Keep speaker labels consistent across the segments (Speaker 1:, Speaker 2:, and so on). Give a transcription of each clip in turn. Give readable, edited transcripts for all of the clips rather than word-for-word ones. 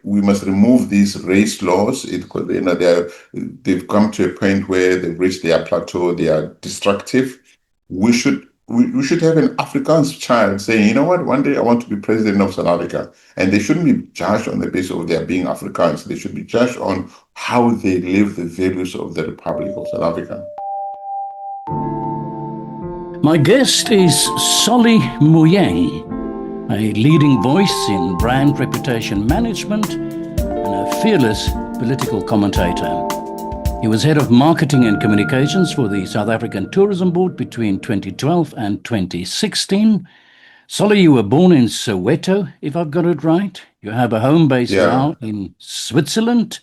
Speaker 1: we must remove these race laws. They've come to a point where they've reached their plateau. They are destructive. We should have an Afrikaans child saying, you know what, one day I want to be president of South Africa. And they shouldn't be judged on the basis of their being Afrikaans. They should be judged on how they live the values of the Republic of South Africa.
Speaker 2: My guest is Solly Moeng, a leading voice in brand reputation management and a fearless political commentator. He was head of marketing and communications for the South African Tourism Board between 2012 and 2016. Solly, you were born in Soweto, if I've got it right. You have a home base now in Switzerland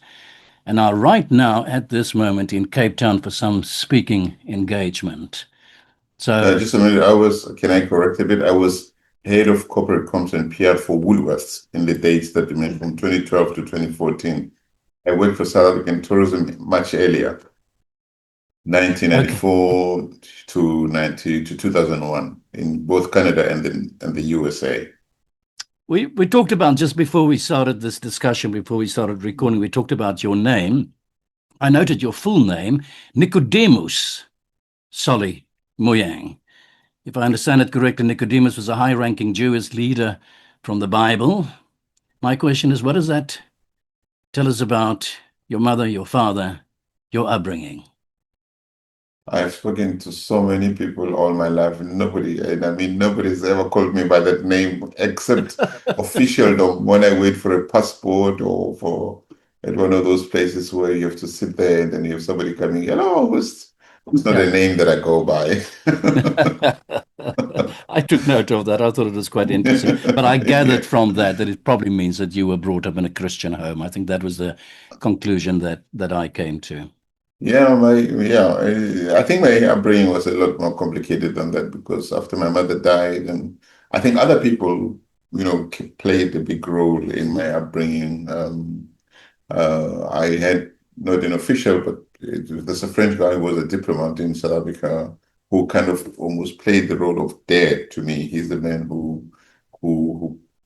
Speaker 2: and are right now at this moment in Cape Town for some speaking engagement. So
Speaker 1: just a minute, can I correct a bit? I was head of corporate comms and PR for Woolworths in the dates that you mentioned, from 2012 to 2014. I worked for South African tourism much earlier, 1994 to 2001, in both Canada and the USA.
Speaker 2: We talked about, just before we started this discussion, before we started recording, we talked about your name. I noted your full name, Nicodemus Solly Moeng. If I understand it correctly, Nicodemus was a high-ranking Jewish leader from the Bible. My question is, what does that tell us about your mother, your father, your upbringing?
Speaker 1: I've spoken to so many people all my life, and nobody's ever called me by that name except officialdom when I wait for a passport or for at one of those places where you have to sit there and then you have somebody coming, hello, it's not a name that I go by.
Speaker 2: I took note of that. I thought it was quite interesting. But I gathered from that it probably means that you were brought up in a Christian home. I think that was the conclusion that I came to.
Speaker 1: I think my upbringing was a lot more complicated than that, because after my mother died, and I think other people, played a big role in my upbringing. I had not an official, but there's a French guy who was a diplomat in South Africa who kind of almost played the role of dad to me. He's the man who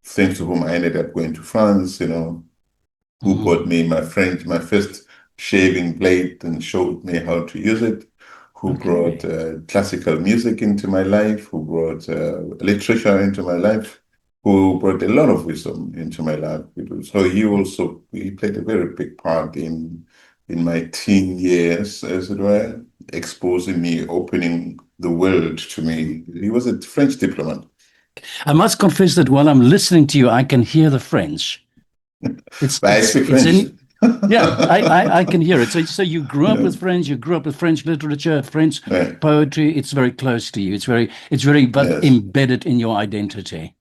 Speaker 1: thanks to whom I ended up going to France, who bought me my first shaving blade and showed me how to use it, who brought classical music into my life, who brought literature into my life, who brought a lot of wisdom into my life. So he played a very big part in my teen years, as it were, exposing me, opening the world to me. He was a French diplomat.
Speaker 2: I must confess that while I'm listening to you, I can hear the French.
Speaker 1: I speak French.
Speaker 2: I can hear it. So you grew up with French. You grew up with French literature, French poetry. It's very close to you. It's very embedded in your identity.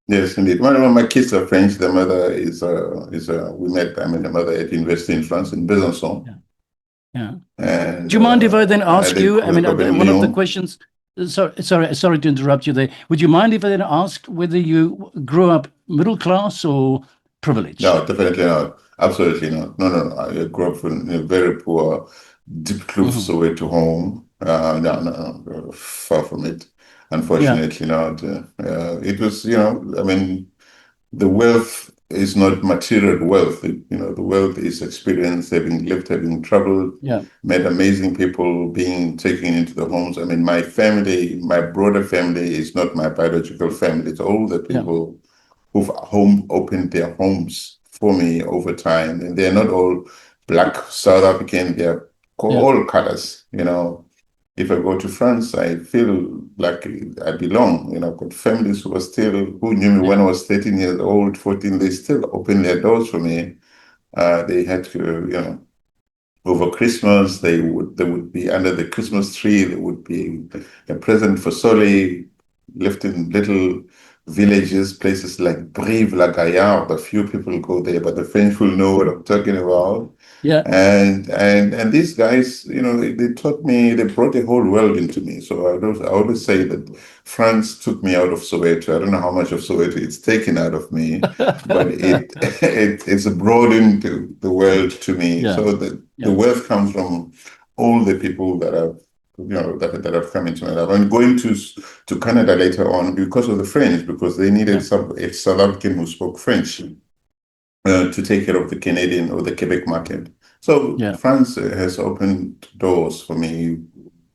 Speaker 1: Yes, indeed. One of my kids are French. The mother we met. The mother at university in France, in Besançon.
Speaker 2: Yeah.
Speaker 1: And,
Speaker 2: do you mind if I then ask you? One of the questions. Sorry to interrupt you there. Would you mind if I then asked whether you grew up middle class or privileged?
Speaker 1: No, definitely not. Absolutely not. No. I grew up in a very poor, deep Kloof Soweto home. No, far from it. Unfortunately not. It was, the wealth is not material wealth. The wealth is experience, having lived, having traveled, met amazing people, being taken into the homes. My family, my broader family is not my biological family. It's all the people who've opened their homes for me over time. And they're not all Black South African, they're all colors, If I go to France, I feel like I belong. I've got families who knew me when I was 13 years old, 14, they still open their doors for me. They had to, over Christmas, they would be under the Christmas tree, there would be a present for Solly, left in little villages, places like Brive-la-Gaillarde. A few people go there, but the French will know what I'm talking about.
Speaker 2: Yeah.
Speaker 1: And these guys, they taught me, they brought the whole world into me. So I always say that France took me out of Soweto. I don't know how much of Soweto it's taken out of me, but it's broadened the world to me. Yeah. So the wealth comes from all the people that that have come into my life. I'm going to Canada later on because of the French, because they needed a South African who spoke French. to take care of the Canadian or the Quebec market. So
Speaker 2: Yeah.
Speaker 1: France has opened doors for me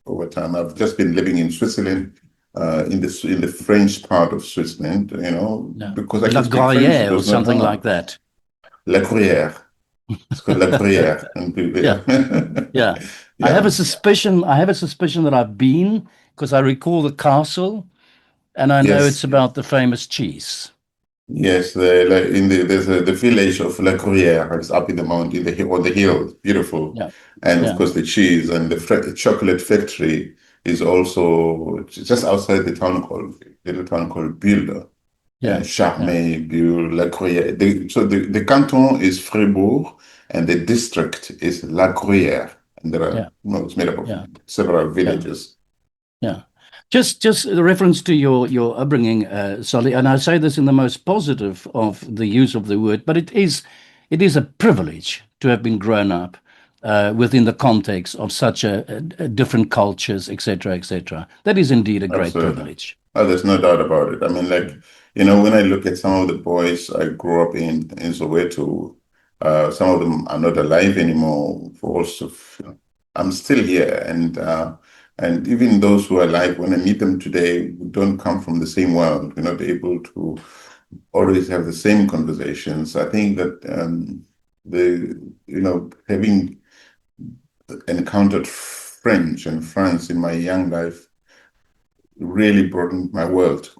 Speaker 1: over time. I've just been living in Switzerland, in the French part of Switzerland,
Speaker 2: Yeah.
Speaker 1: because I
Speaker 2: La
Speaker 1: can speak French. It
Speaker 2: Gruyere or
Speaker 1: was not
Speaker 2: something like
Speaker 1: hard.
Speaker 2: that.
Speaker 1: La Gruyère. It's called La Gruyère.
Speaker 2: Yeah. Yeah. I have
Speaker 1: Yeah.
Speaker 2: a suspicion. I have a suspicion that I've been, because I recall the castle, and I know it's
Speaker 1: Yes.
Speaker 2: about the famous cheese.
Speaker 1: Yes, there's the village of La Gruyère. It's up in the mountain, on the hill, beautiful,
Speaker 2: Yeah.
Speaker 1: and of
Speaker 2: Yeah.
Speaker 1: course the cheese and the chocolate factory is also just outside the little town called Bulle,
Speaker 2: Yeah. Yeah.
Speaker 1: Charmey, Bulle, La Gruyère. So the canton is Fribourg, and the district is La Gruyère, and
Speaker 2: Yeah.
Speaker 1: it's made up of
Speaker 2: Yeah.
Speaker 1: several
Speaker 2: Yeah.
Speaker 1: villages.
Speaker 2: Yeah. Just the reference to your upbringing, Solly, and I say this in the most positive of the use of the word, but it is a privilege to have been grown up within the context of such a different cultures, etc., etc. That is indeed a great
Speaker 1: Absolutely.
Speaker 2: privilege.
Speaker 1: Oh, there's no doubt about it. I mean, like, when I look at some of the boys I grew up in Soweto, some of them are not alive anymore. I'm still here, and even those who are alive, when I meet them today, we don't come from the same world. We're not able to always have the same conversations. I think that having encountered French and France in my young life really broadened my world.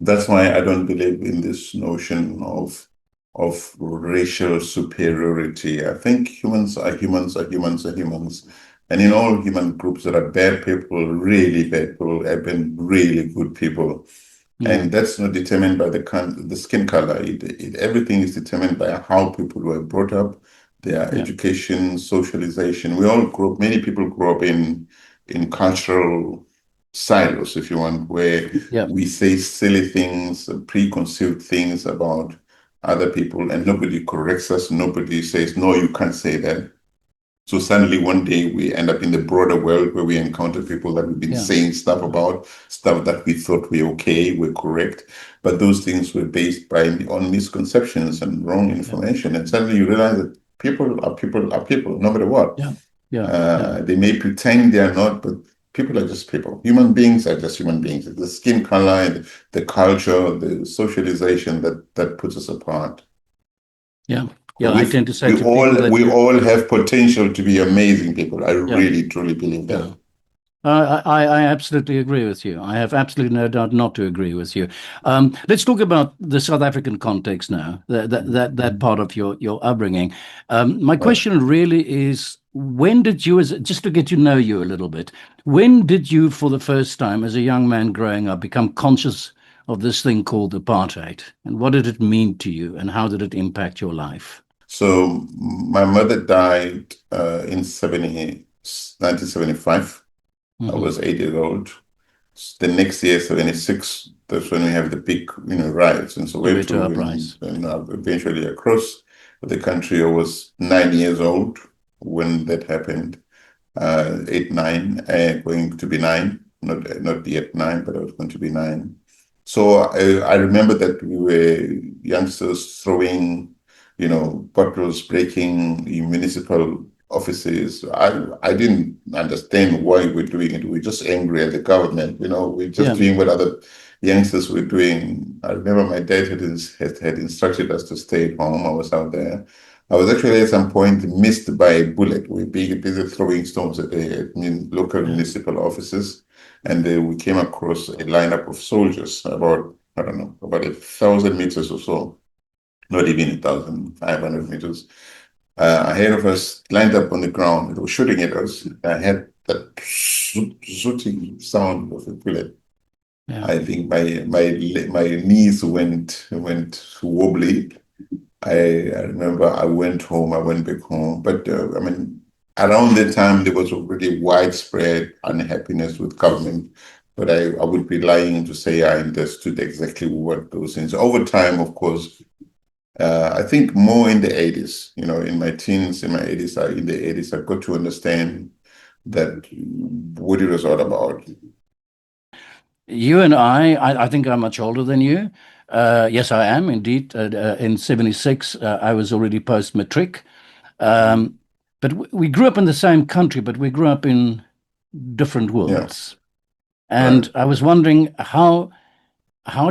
Speaker 1: That's why I don't believe in this notion of racial superiority. I think humans are humans are humans are humans. And in all human groups, there are bad people, really bad people, have been really good people.
Speaker 2: Yeah.
Speaker 1: And that's not determined by the skin color. Everything is determined by how people were brought up, their
Speaker 2: Yeah.
Speaker 1: education, socialization. Many people grew up in cultural silos, if you want, where
Speaker 2: Yeah.
Speaker 1: we say silly things, preconceived things about other people, and nobody corrects us. Nobody says, no, you can't say that. So suddenly one day we end up in the broader world where we encounter people that we've been
Speaker 2: Yeah.
Speaker 1: saying stuff about, stuff that we thought were okay, were correct, but those things were based on misconceptions and wrong
Speaker 2: Yeah.
Speaker 1: information. And suddenly you realize that people are people are people, no matter what.
Speaker 2: Yeah. Yeah. Yeah.
Speaker 1: They may pretend they are not, but people are just people. Human beings are just human beings. It's the skin color and the culture, the socialization that puts us apart.
Speaker 2: Yeah. Yeah. I tend to say
Speaker 1: We
Speaker 2: to people
Speaker 1: all
Speaker 2: that
Speaker 1: we all have potential to be amazing people. I
Speaker 2: yeah.
Speaker 1: really truly believe
Speaker 2: Yeah.
Speaker 1: that.
Speaker 2: I absolutely agree with you. I have absolutely no doubt not to agree with you. Let's talk about the South African context now, that part of your upbringing. My
Speaker 1: Right.
Speaker 2: question really is, when did you, just to get to know you a little bit, when did you, for the first time, as a young man growing up, become conscious of this thing called apartheid? And what did it mean to you, and how did it impact your life?
Speaker 1: So my mother died in 1975. I
Speaker 2: Hmm.
Speaker 1: was 8 years old. The next year, 76, that's when we have the big, riots in
Speaker 2: Soweto
Speaker 1: Soweto
Speaker 2: uprising.
Speaker 1: and eventually across the country. I was 9 years old when that happened. 8, 9, going to be 9, not yet 9, but I was going to be 9. So I remember that we were youngsters throwing, bottles, breaking in municipal offices. I didn't understand why we're doing it. We're just angry at the government. We're just
Speaker 2: Yeah.
Speaker 1: doing what other youngsters were doing. I remember my dad had instructed us to stay at home. I was out there. I was actually at some point missed by a bullet. We were busy throwing stones at the local
Speaker 2: Yeah.
Speaker 1: municipal offices, and we came across a lineup of soldiers about, I don't know, about 1,000 meters or so, not even 1,500 meters. Ahead of us, lined up on the ground. They were shooting at us. I had that shooting sound of a bullet.
Speaker 2: Yeah.
Speaker 1: I think my knees went wobbly. I remember I went home, I went back home. But I mean, around the time there was already widespread unhappiness with government. But I would be lying to say I understood exactly what those things. Over time, of course, I think more in the 80s, in my teens, in my 80s, in the 80s, I got to understand that what it was all about.
Speaker 2: You and I think I'm much older than you. Yes, I am indeed. In 76, I was already post-matric. But we grew up in the same country, but we grew up in different
Speaker 1: Yeah,
Speaker 2: worlds. And
Speaker 1: right.
Speaker 2: I was wondering how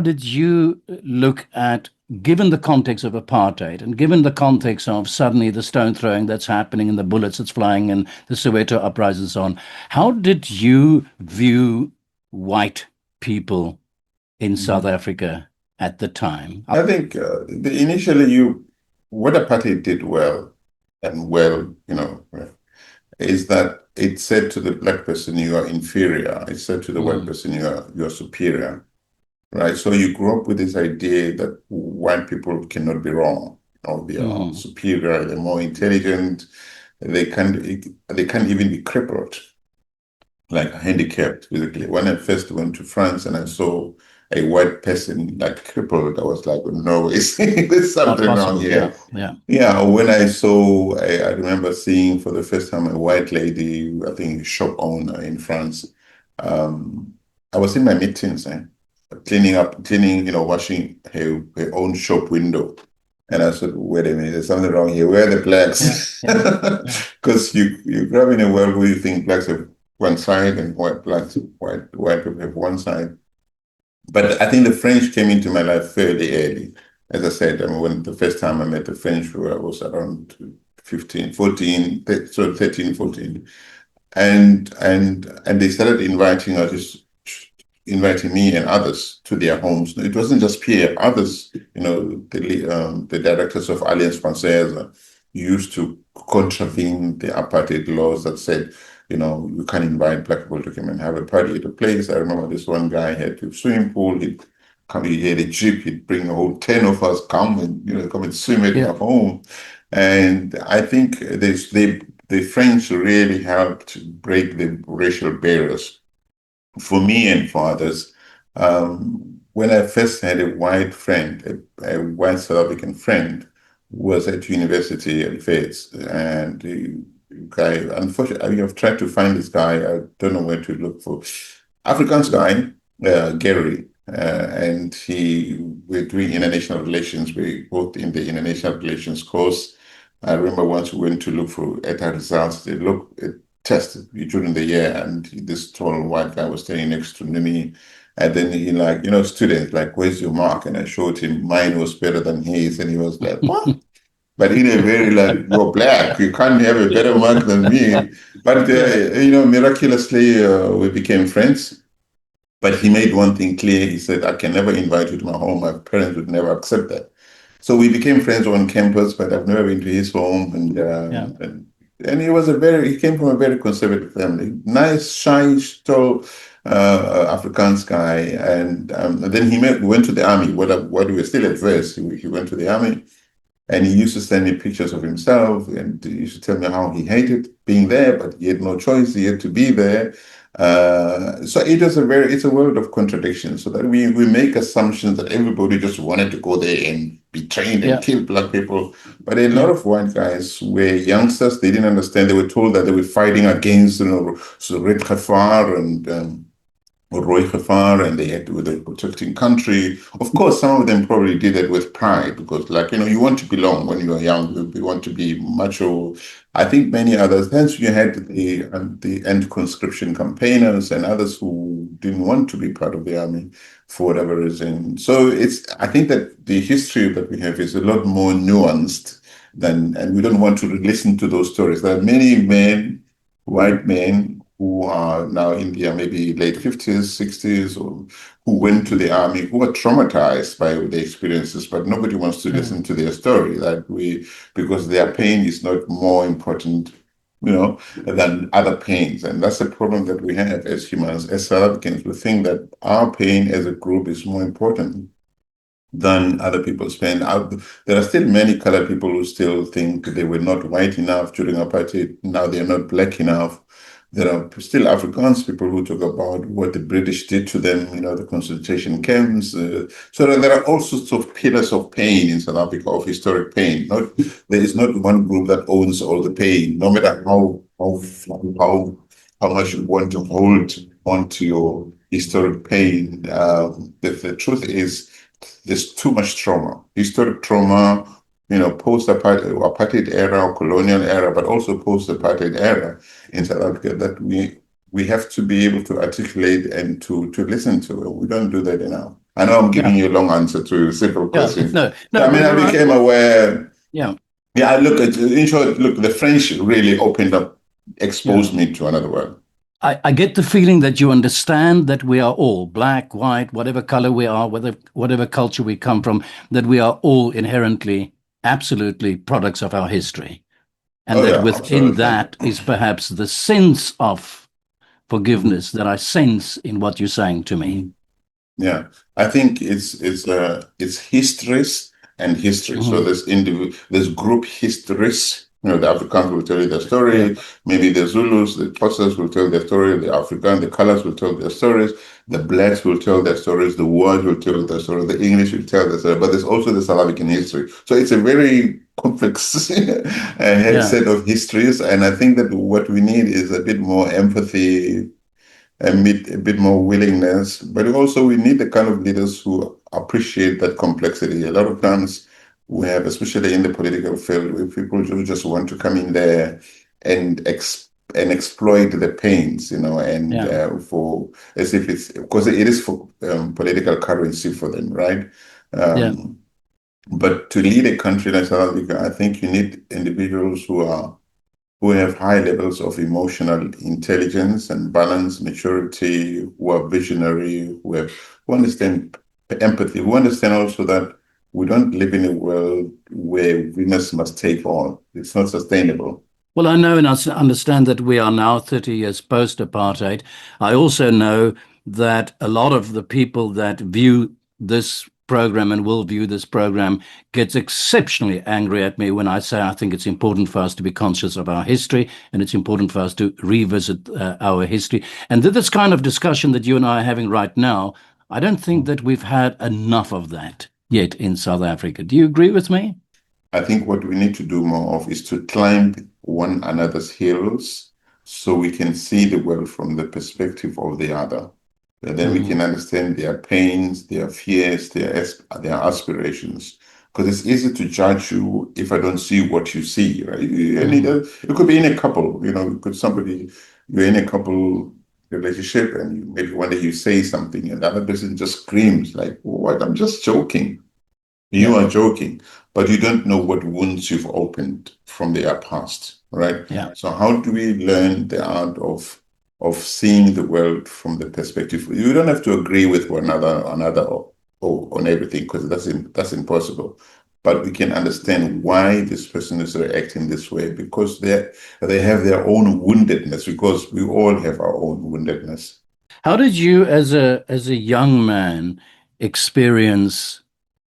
Speaker 2: did you look at, given the context of apartheid and given the context of suddenly the stone throwing that's happening and the bullets that's flying and the Soweto uprising and so on, how did you view white people in South
Speaker 1: Mhm.
Speaker 2: Africa at the time?
Speaker 1: I think initially what apartheid did well, and well, is that it said to the black person you are inferior. It said to the white
Speaker 2: Mm,
Speaker 1: person you are superior, right? So you grew up with this idea that white people cannot be wrong, or they are
Speaker 2: mm,
Speaker 1: superior, they're more intelligent, they can't even be crippled, like handicapped physically. When I first went to France and I saw a white person like crippled, I was like, no, there's
Speaker 2: not
Speaker 1: something wrong
Speaker 2: possible. Yeah,
Speaker 1: here.
Speaker 2: yeah.
Speaker 1: Yeah, when I remember seeing for the first time a white lady, I think a shop owner in France. Um, I was in my mid-teens, cleaning, washing her own shop window. And I said, wait a minute, there's something wrong here. Where are the
Speaker 2: Yeah,
Speaker 1: blacks?
Speaker 2: yeah, yeah.
Speaker 1: Because you grow up in a world where you think blacks have one side and white people have one side. But I think the French came into my life fairly early. As I said, I mean, when the first time I met the French, I was around 15, 14, so 13, 14. And they started inviting me and others to their homes. It wasn't just Pierre, others, the directors of Alliance Française used to contravene the apartheid laws that said, you can't invite black people to come and have a party at a place. I remember this one guy had a swimming pool. He had a jeep. He'd bring a whole 10 of us come and swim at
Speaker 2: Yeah.
Speaker 1: my home. And I think the French really helped break the racial barriers for me and for others. When I first had a white friend, a white South African friend, was at university at Wits, and the guy, unfortunately, I've tried to find this guy. I don't know where to look for. Afrikaans guy, Gary, and we're doing international relations. We both in the international relations course. I remember once we went to look at our results. They look at tested during the year, and this tall white guy was standing next to me. And then he like, students, like, where's your mark? And I showed him mine was better than his, and he was like, what? But in a very like, you're black, you can't have a better mark than me. But
Speaker 2: Yeah.
Speaker 1: miraculously, we became friends. But he made one thing clear. He said, I can never invite you to my home. My parents would never accept that. So we became friends on campus, but I've never been to his home.
Speaker 2: Yeah.
Speaker 1: And he came from a very conservative family, nice, shy, tall Afrikaans guy. And then we went to the army. While we were still at first, he went to the army. And he used to send me pictures of himself, and he used to tell me how he hated being there, but he had no choice. He had to be there. So it's a world of contradictions. So that we make assumptions that everybody just wanted to go there and be trained and
Speaker 2: Yeah.
Speaker 1: kill black people. But a lot
Speaker 2: Yeah.
Speaker 1: of white guys were youngsters. They didn't understand. They were told that they were fighting against, so Red Khafar and Roy Khafar, and they were protecting country. Of course, some of them probably did it with pride because, like, you want to belong when you are young. You want to be macho. I think many others. Hence, you had the anti-conscription campaigners and others who didn't want to be part of the army for whatever reason. So I think that the history that we have is a lot more nuanced and we don't want to listen to those stories. There are many men, white men, who are now in their maybe late 50s, 60s, or who went to the army, who are traumatized by the experiences, but nobody wants to listen
Speaker 2: Mm.
Speaker 1: to their story because their pain is not more important, than other pains. And that's the problem that we have as humans, as South Africans. We think that our pain as a group is more important than other people's pain. There are still many colored people who still think they were not white enough during apartheid. Now they're not black enough. There are still Afrikaans people who talk about what the British did to them, the concentration camps. So there are all sorts of pillars of pain in South Africa, of historic pain. There is not one group that owns all the pain, no matter how much you want to hold onto your historic pain. The truth is, there's too much trauma, historic trauma, post-apartheid era, colonial era, but also post-apartheid era in South Africa that we have to be able to articulate and to listen to. We don't do that enough. I know I'm giving you a long answer to a simple question.
Speaker 2: No,
Speaker 1: I mean, I became aware.
Speaker 2: Yeah.
Speaker 1: Yeah, I look at, in short, look, the French really opened up, exposed me to another world.
Speaker 2: I get the feeling that you understand that we are all black, white, whatever color we are, whatever culture we come from, that we are all inherently, absolutely products of our history. And that within that is perhaps the sense of forgiveness that I sense in what you're saying to me.
Speaker 1: Yeah, I think it's histories and history. So there's group histories. The Africans will tell you their story. Maybe the Zulus, the Xhosas will tell their story. The Africans, the colors will tell their stories. The blacks will tell their stories. The whites will tell their story. The English will tell their story. But there's also the South African history. So it's a very complex set of histories. And I think that what we need is a bit more empathy, and a bit more willingness, but also we need the kind of leaders who appreciate that complexity. A lot of times we have, especially in the political field, where people who just want to come in there and exploit the pains, for as if it's because it is for political currency for them, right? But to lead a country like South Africa, I think you need individuals who have high levels of emotional intelligence and balance, maturity, who are visionary, who understand empathy, who understand also that we don't live in a world where winners must take all. It's not sustainable.
Speaker 2: Well, I know and I understand that we are now 30 years post-apartheid. I also know that a lot of the people that view this program and will view this program gets exceptionally angry at me when I say I think it's important for us to be conscious of our history and it's important for us to revisit our history. And this kind of discussion that you and I are having right now, I don't think that we've had enough of that yet in South Africa. Do you agree with me?
Speaker 1: I think what we need to do more of is to climb one another's heels so we can see the world from the perspective of the other. And then we can understand their pains, their fears, their aspirations. Because it's easy to judge you if I don't see what you see, right? It could be in a couple, you're in a couple relationship and maybe one day you say something and the other person just screams like, what? I'm just joking. You are joking, but you don't know what wounds you've opened from their past, right? So how do we learn the art of seeing the world from the perspective? You don't have to agree with one another on everything because that's impossible. But we can understand why this person is reacting this way because they have their own woundedness, because we all have our own woundedness.
Speaker 2: How did you, as a young man, experience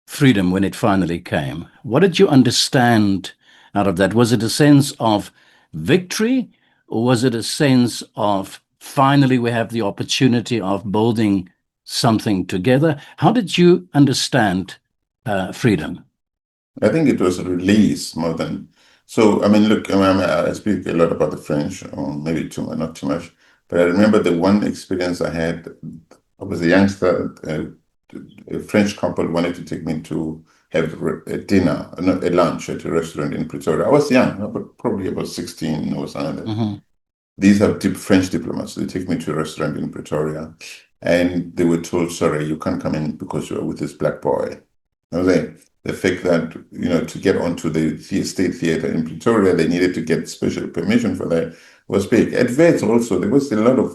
Speaker 2: freedom when it finally came? What did you understand out of that? Was it a sense of victory, or was it a sense of finally we have the opportunity of building something together? How did you understand freedom?
Speaker 1: I think it was a release more than. So, I mean, look, I speak a lot about the French, or maybe not too much, but I remember the one experience I had. I was a youngster. A French couple wanted to take me to have a dinner, a lunch at a restaurant in Pretoria. I was young, probably about 16 or something. These are deep French diplomats. They take me to a restaurant in Pretoria, and they were told, "Sorry, you can't come in because you're with this black boy." I was like, the fact that to get onto the State Theatre in Pretoria, they needed to get special permission for that was big. At Wits also, there was a lot of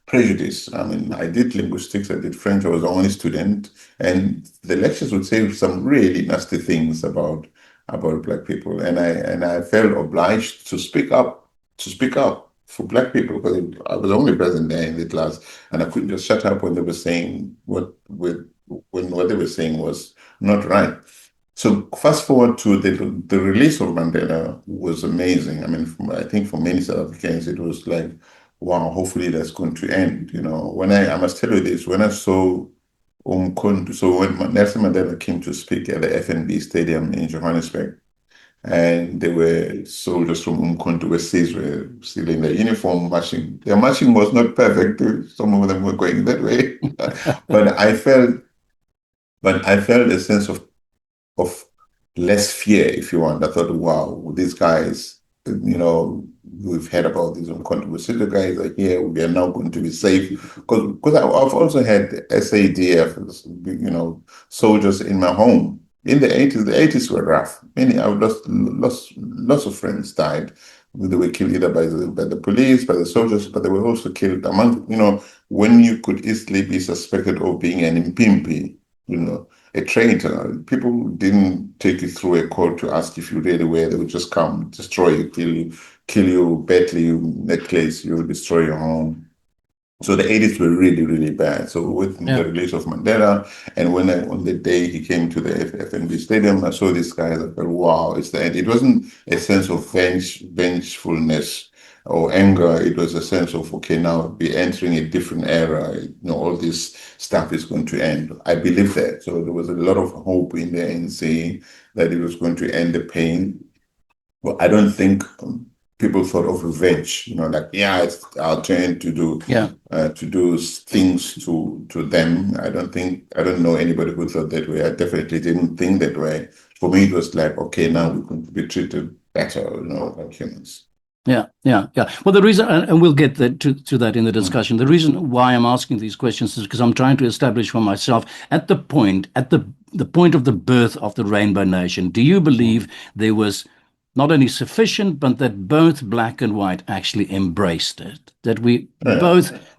Speaker 1: prejudice. I mean, I did linguistics, I did French, I was the only student, and the lectures would say some really nasty things about Black people, and I felt obliged to speak up for Black people because I was only present there in the class, and I couldn't just shut up when they were saying what they were saying was not right. So fast forward to the release of Mandela was amazing. I mean, I think for many South Africans, it was like, wow, hopefully that's going to end. I must tell you this, when I saw so when Nelson Mandela came to speak at the FNB Stadium in Johannesburg, and there were soldiers from Umkhonto were still in their uniform marching. Their marching was not perfect. Some of them were going that way, but I felt a sense of less fear, if you want. I thought, wow, these guys, we've heard about these uncontroversial guys are here. We are now going to be safe. Because I've also had SADF, soldiers in my home. In the 80s, the 80s were rough. Many, I've lost lots of friends died. They were killed either by the police, by the soldiers, but they were also killed among, when you could easily be suspected of being an impimpi, a traitor. People didn't take you through a court to ask if you really were. They would just come, destroy you, kill you, battle you, necklace you, destroy your home. So the 80s were really, really bad. So with the release of Mandela, and when on the day he came to the FNB Stadium, I saw these guys. I thought, wow, it's the end. It wasn't a sense of vengefulness or anger. It was a sense of, okay, now we're entering a different era. All this stuff is going to end. I believe that. So there was a lot of hope in the ANC that it was going to end the pain. Well, I don't think people thought of revenge, it's our turn to do things to them. I don't know anybody who thought that way. I definitely didn't think that way. For me, it was like, okay, now we're going to be treated better, like humans.
Speaker 2: Yeah. Well, the reason, and we'll get to that in the discussion. The reason why I'm asking these questions is because I'm trying to establish for myself at the point of the birth of the Rainbow Nation. Do you believe there was not only sufficient, but that both black and white actually embraced it? That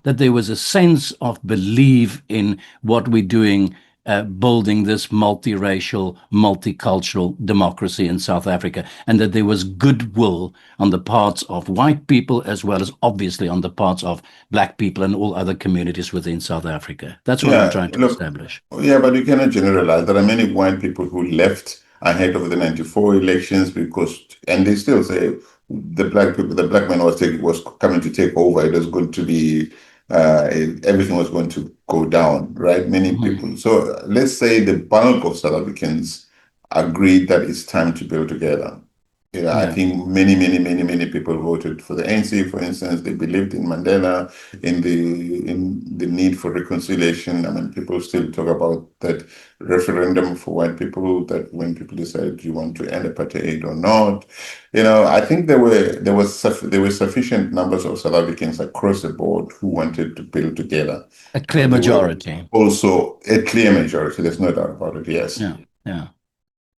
Speaker 2: that there was a sense of belief in what we're doing, building this multiracial, multicultural democracy in South Africa, and that there was goodwill on the parts of white people as well as obviously on the parts of black people and all other communities within South Africa. That's what I'm trying to establish.
Speaker 1: Yeah, but you cannot generalize. There are many white people who left ahead of the 94 elections and they still say the black man was coming to take over. It was going to be everything was going to go down, right? Many people. So let's say the bulk of South Africans agreed that it's time to build together. I think many people voted for the ANC, for instance. They believed in Mandela, in the need for reconciliation. I mean, people still talk about that referendum for white people, that when people decide, do you want to end apartheid or not? I think there were sufficient numbers of South Africans across the board who wanted to build together.
Speaker 2: A clear majority.
Speaker 1: Also, a clear majority. There's no doubt about it. Yes.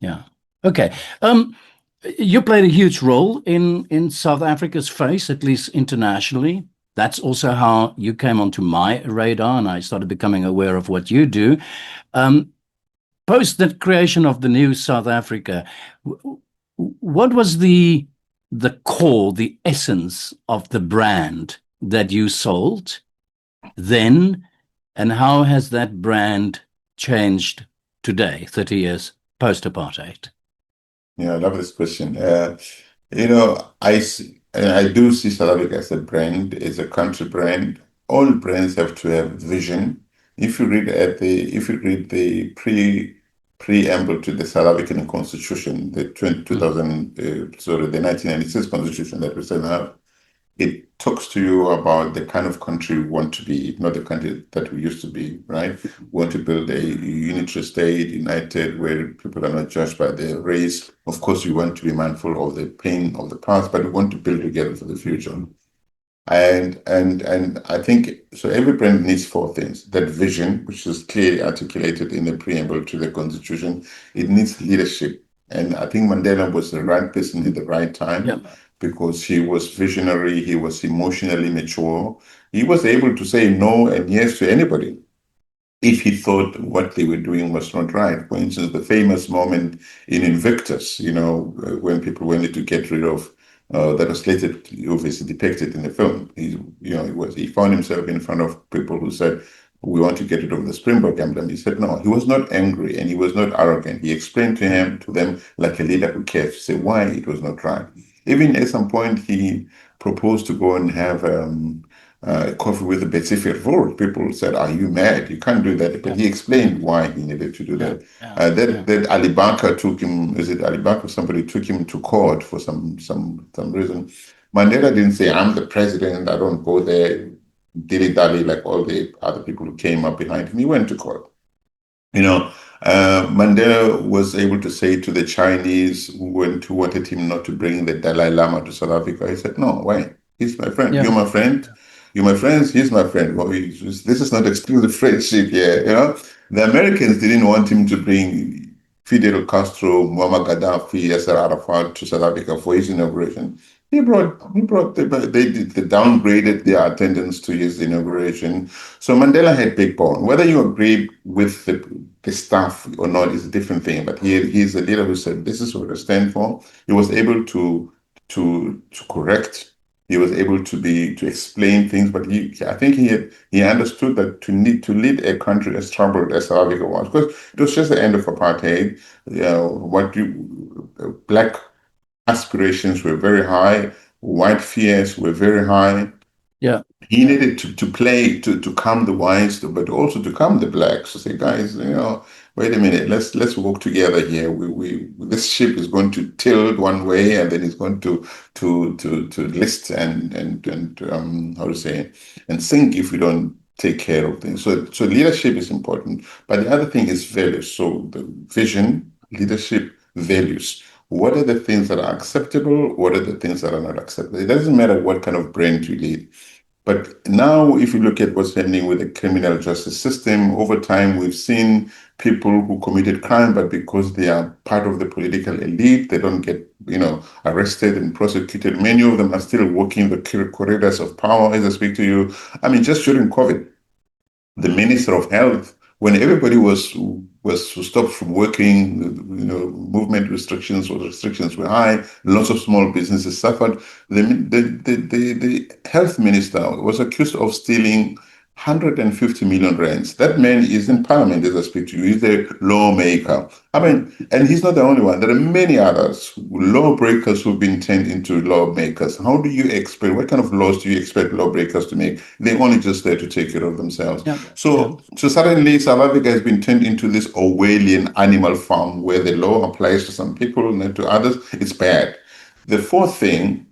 Speaker 2: Yeah. Okay. You played a huge role in South Africa's face, at least internationally. That's also how you came onto my radar, and I started becoming aware of what you do. Post the creation of the new South Africa, what was the core, the essence of the brand that you sold then, and how has that brand changed today, 30 years post-apartheid?
Speaker 1: Yeah, I love this question. I do see South Africa as a brand, as a country brand. All brands have to have vision. If you read the preamble to the South African Constitution, the 1996 Constitution that we still have, it talks to you about the kind of country we want to be, not the country that we used to be, right? We want to build a unitary state, united, where people are not judged by their race. Of course, we want to be mindful of the pain of the past, but we want to build together for the future. And I think, so every brand needs four things. That vision, which is clearly articulated in the preamble to the Constitution. It needs leadership. And I think Mandela was the right person at the right time. Because he was visionary, he was emotionally mature. He was able to say no and yes to anybody if he thought what they were doing was not right. For instance, the famous moment in Invictus, when people wanted to get rid of, that was later obviously depicted in the film. He found himself in front of people who said, we want to get rid of the Springbok emblem. He said no. He was not angry and he was not arrogant. He explained to them like a leader who cares, to say why it was not right. Even at some point, he proposed to go and have coffee with a Betsy rule. People said, "Are you mad? You can't do that." But he explained why he needed to do that. That Ali Bakr took him. Is it Ali Bakr? Somebody took him to court for some reason. Mandela didn't say, "I'm the president. I don't go there." Dilly-dally like all the other people who came up behind him. He went to court. You know, Mandela was able to say to the Chinese who wanted him not to bring the Dalai Lama to South Africa, he said, "No, why? He's my friend. You're my friend. You're my friends. He's my friend. Well, this is not exclusive friendship here. You know, the Americans didn't want him to bring Fidel Castro, Muammar Gaddafi, Yasser Arafat to South Africa for his inauguration. He brought they downgraded their attendance to his inauguration. So Mandela had big bone. Whether you agree with the staff or not is a different thing. But he's a leader who said, "This is what I stand for." He was able to correct. He was able to explain things. But I think he understood that to lead a country as troubled as South Africa was, because it was just the end of apartheid. Black aspirations were very high, white fears were very high.
Speaker 2: Yeah.
Speaker 1: He needed to calm the whites, but also to calm the blacks, to say, "Guys, wait a minute, let's work together here. We this ship is going to tilt one way, and then it's going to list and how to say, and sink if we don't take care of things." So leadership is important, but the other thing is values. So the vision, leadership, values. What are the things that are acceptable? What are the things that are not acceptable? It doesn't matter what kind of brand you lead. But now, if you look at what's happening with the criminal justice system, over time, we've seen people who committed crime, but because they are part of the political elite, they don't get, arrested and prosecuted. Many of them are still walking the corridors of power as I speak to you. I mean, just during COVID, the Minister of Health, when everybody was stopped from working, movement restrictions were high, lots of small businesses suffered. The health minister was accused of stealing 150 million rands. That man is in parliament as I speak to you. He's a lawmaker. I mean, and he's not the only one. There are many others, lawbreakers who've been turned into lawmakers. How do you expect, what kind of laws do you expect lawbreakers to make? They're only just there to take care of themselves. So suddenly South Africa has been turned into this Orwellian animal farm where the law applies to some people and not to others. It's bad. The fourth thing,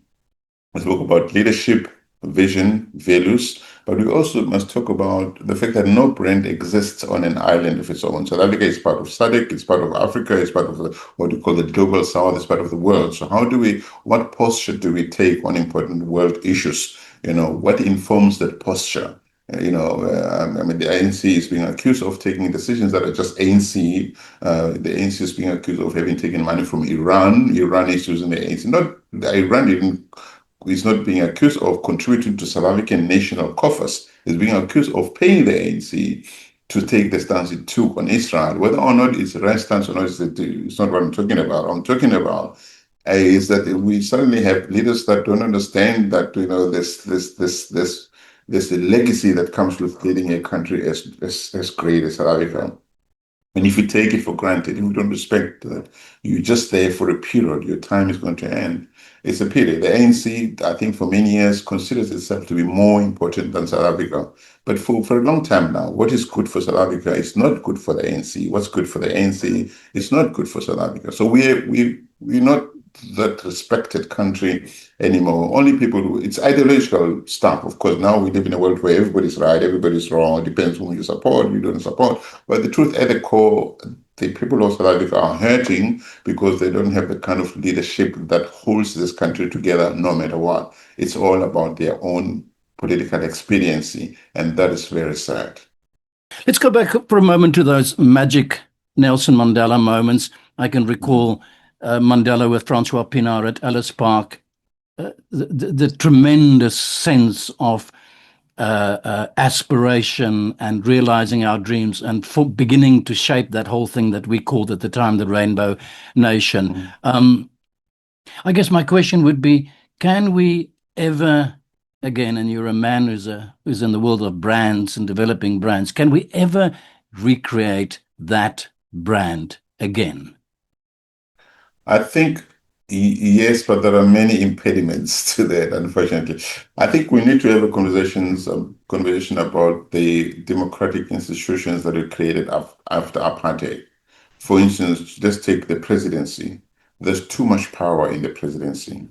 Speaker 1: we talk about leadership, vision, values, but we also must talk about the fact that no brand exists on an island of its own. South Africa is part of SADC, it's part of Africa, it's part of what we call the global south, it's part of the world. So what posture do we take on important world issues? What informs that posture? I mean, the ANC is being accused of taking decisions that are just ANC. The ANC is being accused of having taken money from Iran. Iran is using the ANC. Iran is not being accused of contributing to South African national coffers. It's being accused of paying the ANC to take the stance it took on Israel. Whether or not it's the right stance or not, it's not what I'm talking about. I'm talking about is that we suddenly have leaders that don't understand that there's a legacy that comes with leading a country as great as South Africa. And if you take it for granted, if you don't respect that, you're just there for a period, your time is going to end. It's a pity. The ANC, I think for many years, considers itself to be more important than South Africa. But for a long time now, what is good for South Africa is not good for the ANC. What's good for the ANC is not good for South Africa. So we're not that respected country anymore. Only people it's ideological stuff. Of course, now we live in a world where everybody's right, everybody's wrong. It depends whom you support, you don't support. But the truth at the core, the people of South Africa are hurting because they don't have the kind of leadership that holds this country together no matter what. It's all about their own political expediency, and that is very sad.
Speaker 2: Let's go back for a moment to those magic Nelson Mandela moments. I can recall Mandela with Francois Pienaar at Ellis Park, the tremendous sense of aspiration and realizing our dreams and beginning to shape that whole thing that we called at the time the Rainbow Nation. I guess my question would be, can we ever, again, and you're a man who's in the world of brands and developing brands, can we ever recreate that brand again?
Speaker 1: I think Yes, but there are many impediments to that, unfortunately. I think we need to have a conversation about the democratic institutions that were created after apartheid. For instance, just take the presidency. There's too much power in the presidency.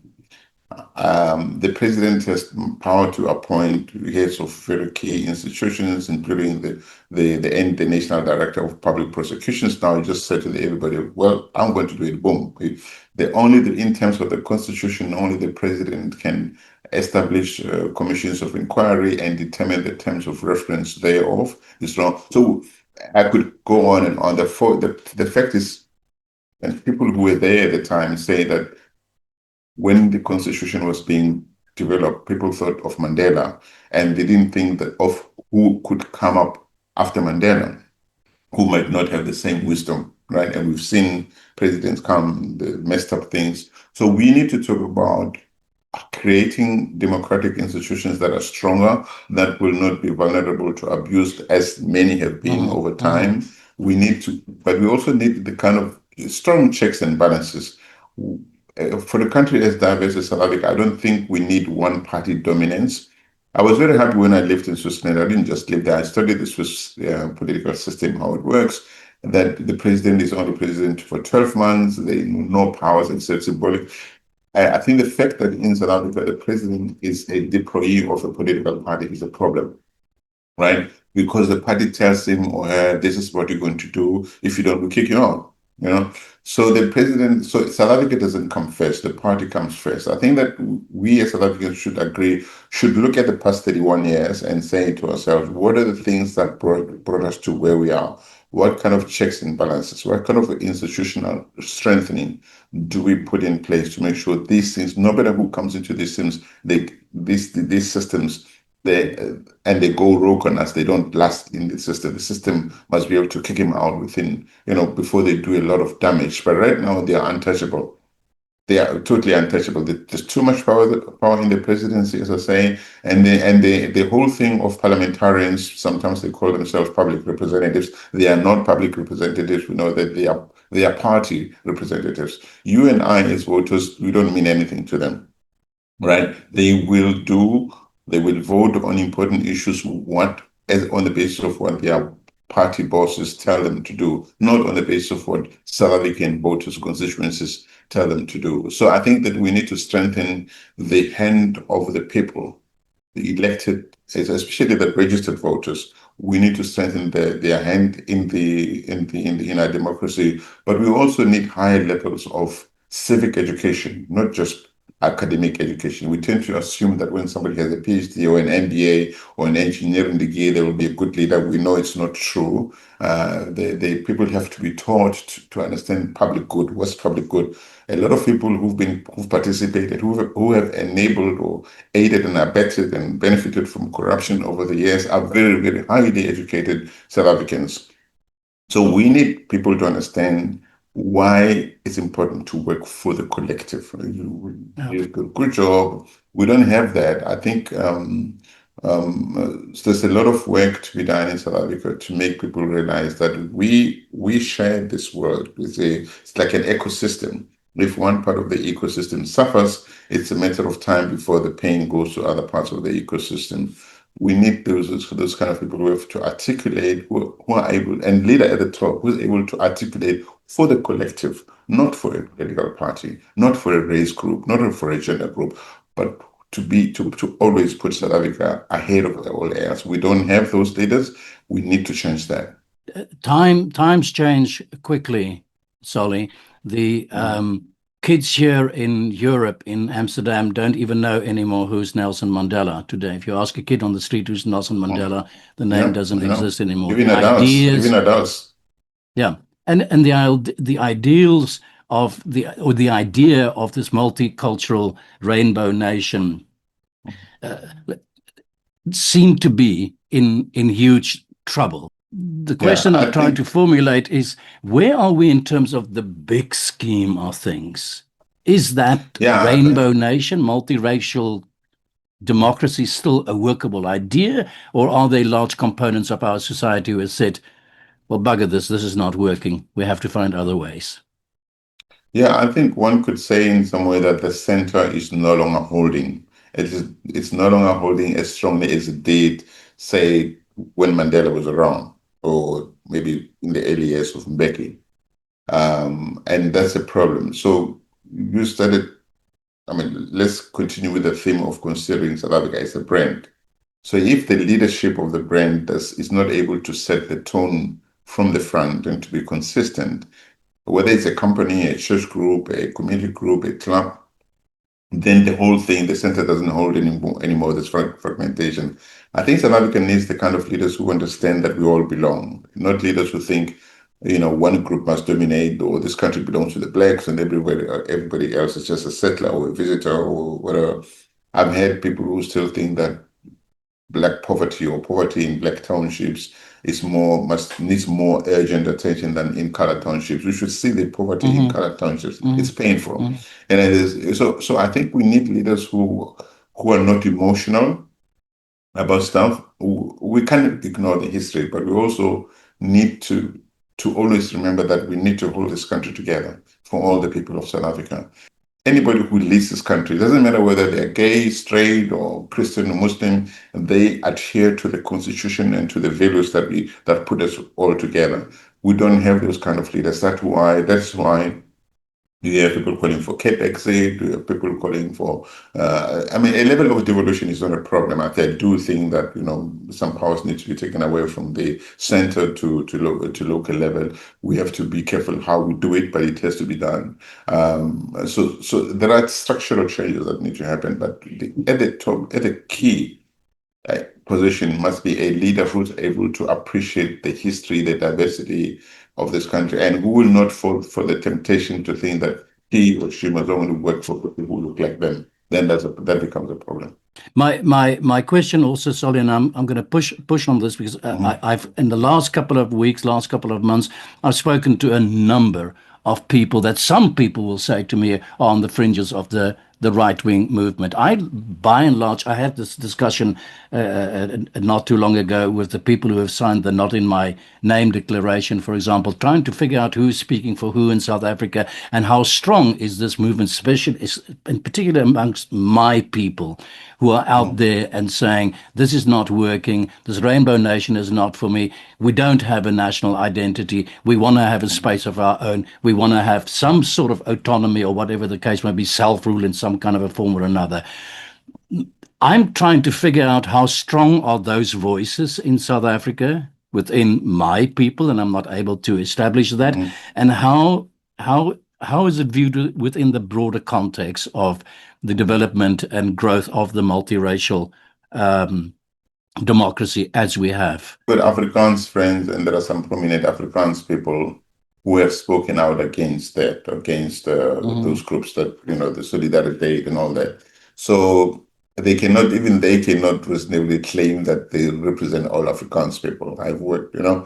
Speaker 1: The president has power to appoint heads of very key institutions, including the National Director of Public Prosecutions. Now, he just said to everybody, "Well, I'm going to do it." Boom. In terms of the Constitution, only the president can establish commissions of inquiry and determine the terms of reference thereof. It's wrong. So I could go on and on. The fact is, and people who were there at the time say that when the constitution was being developed, people thought of Mandela and they didn't think that of who could come up after Mandela, who might not have the same wisdom, right? And we've seen presidents come, the messed up things. So we need to talk about creating democratic institutions that are stronger, that will not be vulnerable to abuse, as many have been over time. We need to, but we also need the kind of strong checks and balances. For a country as diverse as South Africa, I don't think we need one party dominance. I was very happy when I lived in Switzerland. I didn't just live there. I studied the Swiss political system, how it works, that the president is only president for 12 months. They no powers except symbolic. I think the fact that in South Africa, the president is a deployee of a political party is a problem, right? Because the party tells him or her, this is what you're going to do. If you don't, we kick you out, you know? So the president, so South Africa doesn't come first, the party comes first. I think that we as South Africans should look at the past 31 years and say to ourselves, what are the things that brought us to where we are? What kind of checks and balances, what kind of institutional strengthening do we put in place to make sure these things, no matter who comes into these systems, these systems, they go rogue on us, they don't last in the system. The system must be able to kick him out within, before they do a lot of damage. But right now they are untouchable. They are totally untouchable. There's too much power in the presidency, as I say, and the whole thing of parliamentarians. Sometimes they call themselves public representatives. They are not public representatives. We know that they are party representatives. You and I, as voters, we don't mean anything to them, right? They will vote on important issues on the basis of what their party bosses tell them to do, not on the basis of what South African voters, constituencies tell them to do. So I think that we need to strengthen the hand of the people, the elected, especially the registered voters. We need to strengthen their hand in our democracy, but we also need higher levels of civic education, not just academic education. We tend to assume that when somebody has a PhD or an MBA or an engineering degree, they will be a good leader. We know it's not true. The people have to be taught to understand public good. What's public good? A lot of people who've participated, who have enabled or aided and abetted and benefited from corruption over the years are very, very highly educated South Africans. So we need people to understand why it's important to work for the collective. You did a good job. We don't have that. I think there's a lot of work to be done in South Africa to make people realize that we share this world. It's like an ecosystem. If one part of the ecosystem suffers, it's a matter of time before the pain goes to other parts of the ecosystem. We need those kind of people who have to articulate, who are able, and leader at the top who's able to articulate for the collective, not for a political party, not for a race group, not for a gender group, but to always put South Africa ahead of all else. We don't have those leaders. We need to change that.
Speaker 2: Times change quickly, Solly. The kids here in Europe, in Amsterdam, don't even know anymore who's Nelson Mandela today. If you ask a kid on the street who's Nelson Mandela, the name doesn't exist anymore.
Speaker 1: Even adults.
Speaker 2: Yeah, and the ideals of the idea of this multicultural rainbow nation seem to be in huge trouble. The question I'm trying to formulate is, where are we in terms of the big scheme of things? Is that rainbow nation, multiracial democracy still a workable idea? Or are there large components of our society who have said, well, bugger this is not working. We have to find other ways?
Speaker 1: Yeah, I think one could say in some way that the center is no longer holding. It's no longer holding as strongly as it did, say, when Mandela was around, or maybe in the early years of Mbeki. And that's a problem. So you started, I mean, let's continue with the theme of considering South Africa as a brand. So if the leadership of the brand is not able to set the tone from the front and to be consistent, whether it's a company, a church group, a community group, a club, then the whole thing, the center doesn't hold anymore. This fragmentation. I think South Africa needs the kind of leaders who understand that we all belong, not leaders who think, one group must dominate, or this country belongs to the blacks and everybody else is just a settler or a visitor or whatever. I've had people who still think that black poverty or poverty in black townships needs more urgent attention than in colored townships. We should see the poverty in colored townships. It's painful. And it is so I think we need leaders who are not emotional about stuff. We can't ignore the history, but we also need to always remember that we need to hold this country together for all the people of South Africa. Anybody who leads this country, doesn't matter whether they're gay, straight, or Christian or Muslim, they adhere to the constitution and to the values that put us all together. We don't have those kind of leaders. That's why you have people calling for Cape exit. You have people calling for. A level of devolution is not a problem. I do think that some powers need to be taken away from the center to local level. We have to be careful how we do it, but it has to be done. So there are structural changes that need to happen, but at the top, at the key position must be a leader who's able to appreciate the history, the diversity of this country, and who will not fall for the temptation to think that he or she must only work for people who look like them. Then that becomes a problem.
Speaker 2: My question also, Solly, and I'm going to push on this because I've in the last couple of weeks, last couple of months, I've spoken to a number of people that some people will say to me are on the fringes of the right-wing movement. By and large, I had this discussion not too long ago with the people who have signed the Not in My Name declaration, for example, trying to figure out who's speaking for who in South Africa and how strong is this movement, especially in particular amongst my people who are out there and saying, this is not working, this Rainbow Nation is not for me, we don't have a national identity, we want to have a space of our own, we want to have some sort of autonomy or whatever the case may be, self-rule in some kind of a form or another. I'm trying to figure out how strong are those voices in South Africa within my people, and I'm not able to establish that, and how is it viewed within the broader context of the development and growth of the multiracial democracy as we have?
Speaker 1: With Afrikaans friends, and there are some prominent Afrikaans people who have spoken out against that, against those groups that, the Solidarity and all that. So they cannot reasonably claim that they represent all Afrikaans people. I've worked, the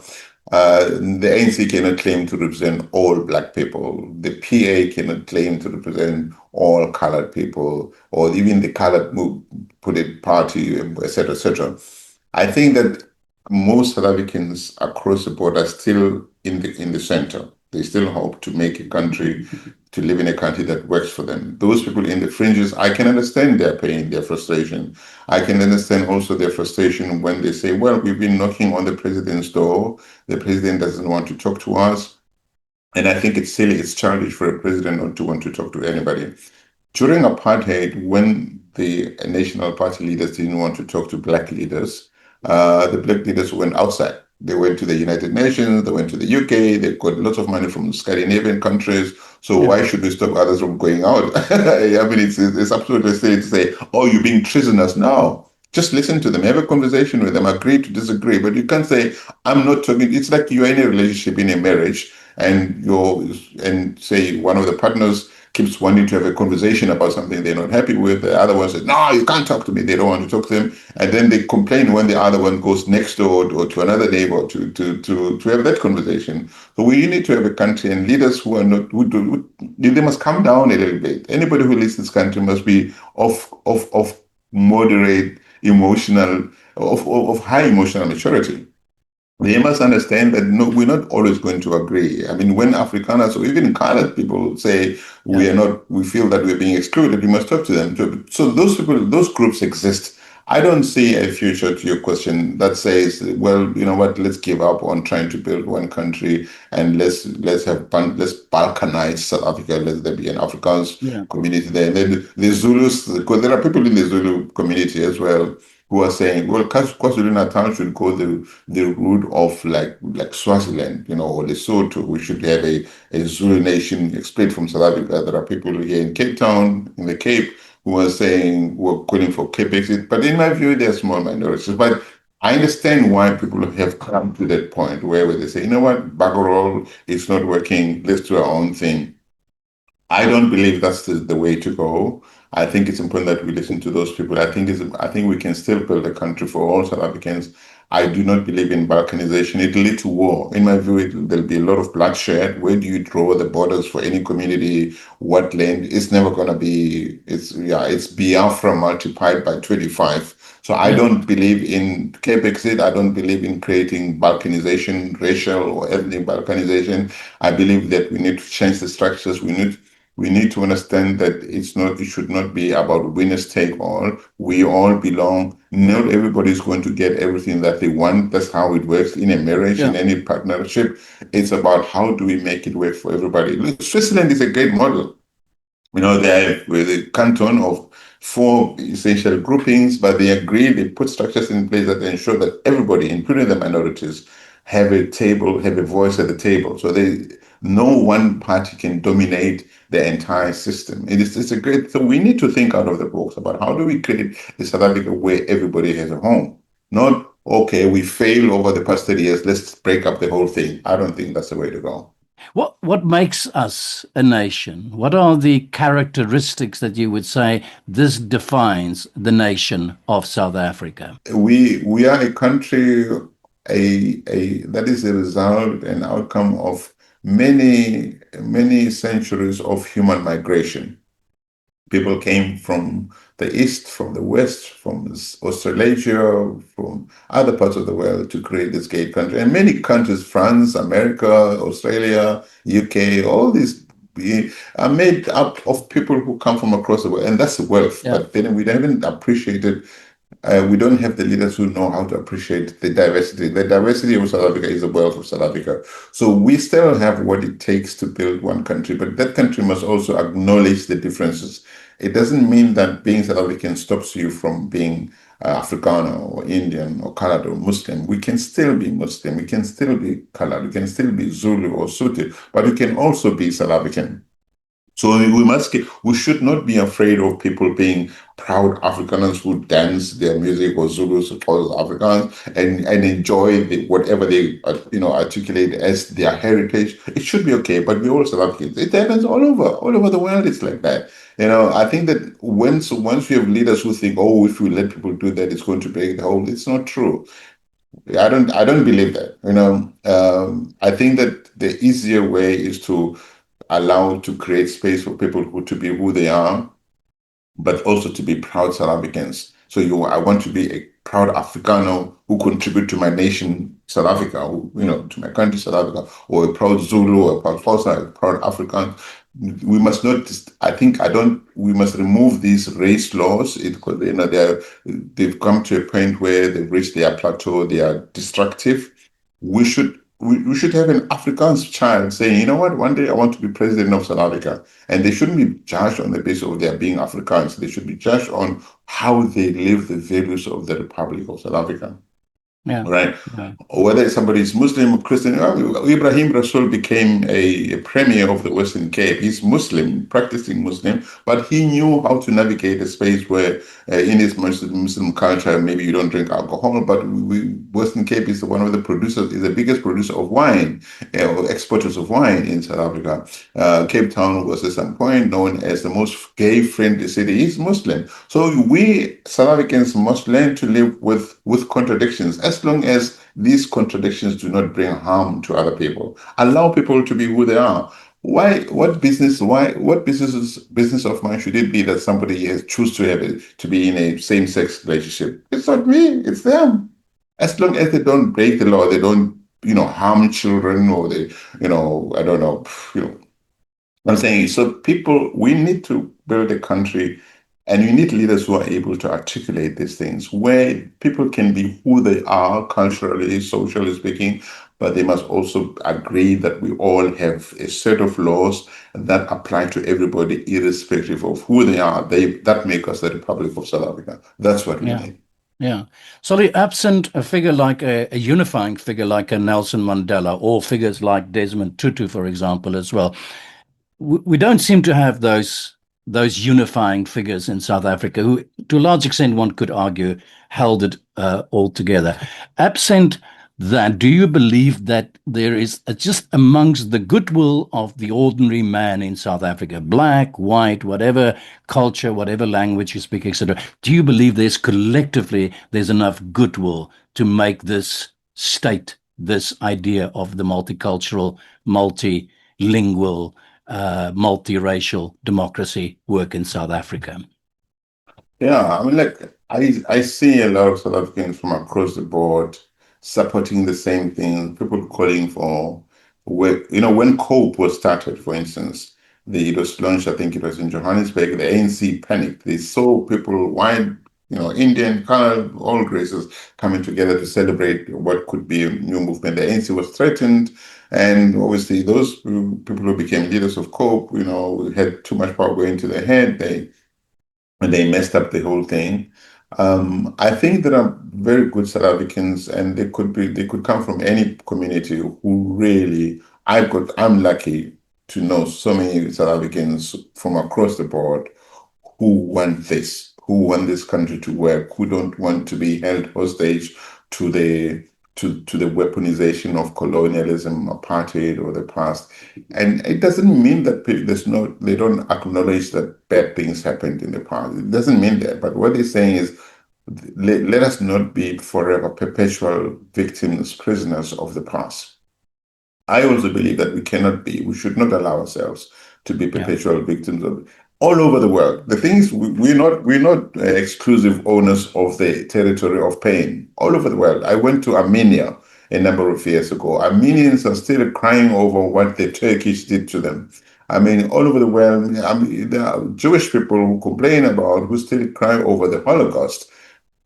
Speaker 1: ANC cannot claim to represent all black people. The PA cannot claim to represent all colored people, or even the colored party, etc., etc. I think that most South Africans across the board are still in the center. They still hope to make a country, to live in a country that works for them. Those people in the fringes, I can understand their pain, their frustration. I can understand also their frustration when they say, well, we've been knocking on the president's door. The president doesn't want to talk to us. And I think it's silly, it's childish for a president not to want to talk to anybody. During apartheid, when the national party leaders didn't want to talk to black leaders, the black leaders went outside. They went to the United Nations, they went to the UK, they got lots of money from Scandinavian countries. So why should we stop others from going out? I mean, it's absolutely silly to say, oh, you're being treasonous now. Just listen to them, have a conversation with them, agree to disagree. But you can't say, I'm not talking. It's like you're in a relationship, in a marriage, and say one of the partners keeps wanting to have a conversation about something they're not happy with. The other one says, no, you can't talk to me. They don't want to talk to them. And then they complain when the other one goes next door or to another neighbor to have that conversation. So we need to have a country, and leaders who are not, they must come down a little bit. Anybody who leads this country must be of moderate emotional, of high emotional maturity. They must understand that no, we're not always going to agree. I mean, when Afrikaners or even colored people say we
Speaker 2: Yeah.
Speaker 1: are not, we feel that we're being excluded, you must talk to them. So those people, those groups exist. I don't see a future to your question that says, well, you know what, let's give up on trying to build one country and let's balkanize South Africa. Let there be an Afrikaans
Speaker 2: Yeah.
Speaker 1: community there. And then the Zulus, because there are people in the Zulu community as well who are saying, well, KwaZulu-Natal should go the route of like Swaziland, you know, or Lesotho. We should have a Zulu nation split from South Africa. There are people here in Cape Town, in the Cape, who are saying we're calling for Cape exit. But in my view, they're small minorities. But I understand why people have come to that point where they say, you know what, bugger all, it's not working. Let's do our own thing. I don't believe that's the way to go. I think it's important that we listen to those people. I think we can still build a country for all South Africans. I do not believe in balkanization. It'll lead to war. In my view, there'll be a lot of bloodshed. Where do you draw the borders for any community? What land? It's never gonna be. It's Biafra multiplied by 25. So I
Speaker 2: Yeah.
Speaker 1: don't believe in Cape exit. I don't believe in creating balkanization, racial or ethnic balkanization. I believe that we need to change the structures. We need to understand that it should not be about winners take all. We all belong. Not everybody is going to get everything that they want. That's how it works in a marriage, in
Speaker 2: Yeah.
Speaker 1: any partnership. It's about how do we make it work for everybody. Look, Switzerland is a great model. You know, they have with a canton of four essential groupings, but they agree, they put structures in place that ensure that everybody, including the minorities, have a voice at the table. So no one party can dominate the entire system. It's a great, so we need to think out of the box about how do we create a South Africa where everybody has a home. Not, okay, we failed over the past 30 years, let's break up the whole thing. I don't think that's the way to go.
Speaker 2: What makes us a nation? What are the characteristics that you would say this defines the nation of South Africa?
Speaker 1: We are a country a that is a result and outcome of many centuries of human migration. People came from the east, from the west, from Australasia, from other parts of the world to create this great country. And many countries, France, America, Australia, UK, all these are made up of people who come from across the world. And that's the wealth.
Speaker 2: Yeah.
Speaker 1: But then we haven't appreciated we don't have the leaders who know how to appreciate the diversity. The diversity of South Africa is the wealth of South Africa. So we still have what it takes to build one country, but that country must also acknowledge the differences. It doesn't mean that being South African stops you from being Afrikaner or Indian or colored or Muslim. We can still be Muslim. We can still be colored. We can still be Zulu or Sotho, but we can also be South African. So we should not be afraid of people being proud Afrikaners who dance their music or Zulus or Afrikaans and enjoy whatever they articulate as their heritage. It should be okay, but we all South Africans. It happens all over the world. It's like that. I think that once you have leaders who think, oh, if we let people do that, it's going to break the whole. It's not true. I don't believe that. I think that the easier way is to allow to create space for people to be who they are, but also to be proud South Africans. So I want to be a proud Africano who contribute to my nation, South Africa, to my country, South Africa, or a proud Zulu, or a proud Xhosa, a proud African. We must not just, we must remove these race laws because, they've come to a point where they've reached their plateau, they are destructive. We should have an Afrikaans child saying, you know what, one day I want to be president of South Africa. And they shouldn't be judged on the basis of their being Afrikaans. They should be judged on how they live the values of the Republic of South Africa.
Speaker 2: Yeah.
Speaker 1: Right?
Speaker 2: Yeah.
Speaker 1: Or whether somebody is Muslim or Christian. Ibrahim Rasool became a premier of the Western Cape. He's Muslim, practicing Muslim, but he knew how to navigate a space where, in his Muslim culture, maybe you don't drink alcohol, but Western Cape is one of the producers, is the biggest producer of wine, or exporters of wine in South Africa. Cape Town was at some point known as the most gay-friendly city. He's Muslim. So we South Africans must learn to live with contradictions, as long as these contradictions do not bring harm to other people. Allow people to be who they are. What business of mine should it be that somebody has choose to have it to be in a same-sex relationship? It's not me, it's them. as long as they don't break the law, they don't, harm children, or they, I don't know, I'm saying, so people, we need to build a country, and you need leaders who are able to articulate these things, where people can be who they are culturally, socially speaking, but they must also agree that we all have a set of laws that apply to everybody, irrespective of who they are. That make us the Republic of South Africa. That's what we
Speaker 2: Yeah.
Speaker 1: need.
Speaker 2: Yeah. Sorry, absent a figure like a unifying figure like a Nelson Mandela or figures like Desmond Tutu, for example, as well. We don't seem to have those unifying figures in South Africa who, to a large extent, one could argue, held it all together. Absent that, do you believe that there is just amongst the goodwill of the ordinary man in South Africa, black, white, whatever culture, whatever language you speak, etc., do you believe there's enough goodwill to make this state, this idea of the multicultural, multilingual, multiracial democracy work in South Africa?
Speaker 1: Yeah, I mean, like I see a lot of South Africans from across the board supporting the same thing. People calling for, when COPE was started, for instance, it was launched. I think it was in Johannesburg. The ANC panicked. They saw people, white, Indian, colored, all races coming together to celebrate what could be a new movement. The ANC was threatened, and obviously those people who became leaders of COPE, had too much power going to their head. They messed up the whole thing. I think there are very good South Africans, and they could come from any community who really. I'm lucky to know so many South Africans from across the board who want this country to work, who don't want to be held hostage to the weaponization of colonialism, apartheid, or the past. And it doesn't mean that they don't acknowledge that bad things happened in the past. It doesn't mean that. But what they're saying is, let us not be forever perpetual victims, prisoners of the past. I also believe that we should not allow ourselves to be perpetual victims of all over the world. The thing is, we're not exclusive owners of the territory of pain. All over the world. I went to Armenia a number of years ago. Armenians are still crying over what the Turkish did to them. I mean, all over the world, there are Jewish people who still cry over the Holocaust,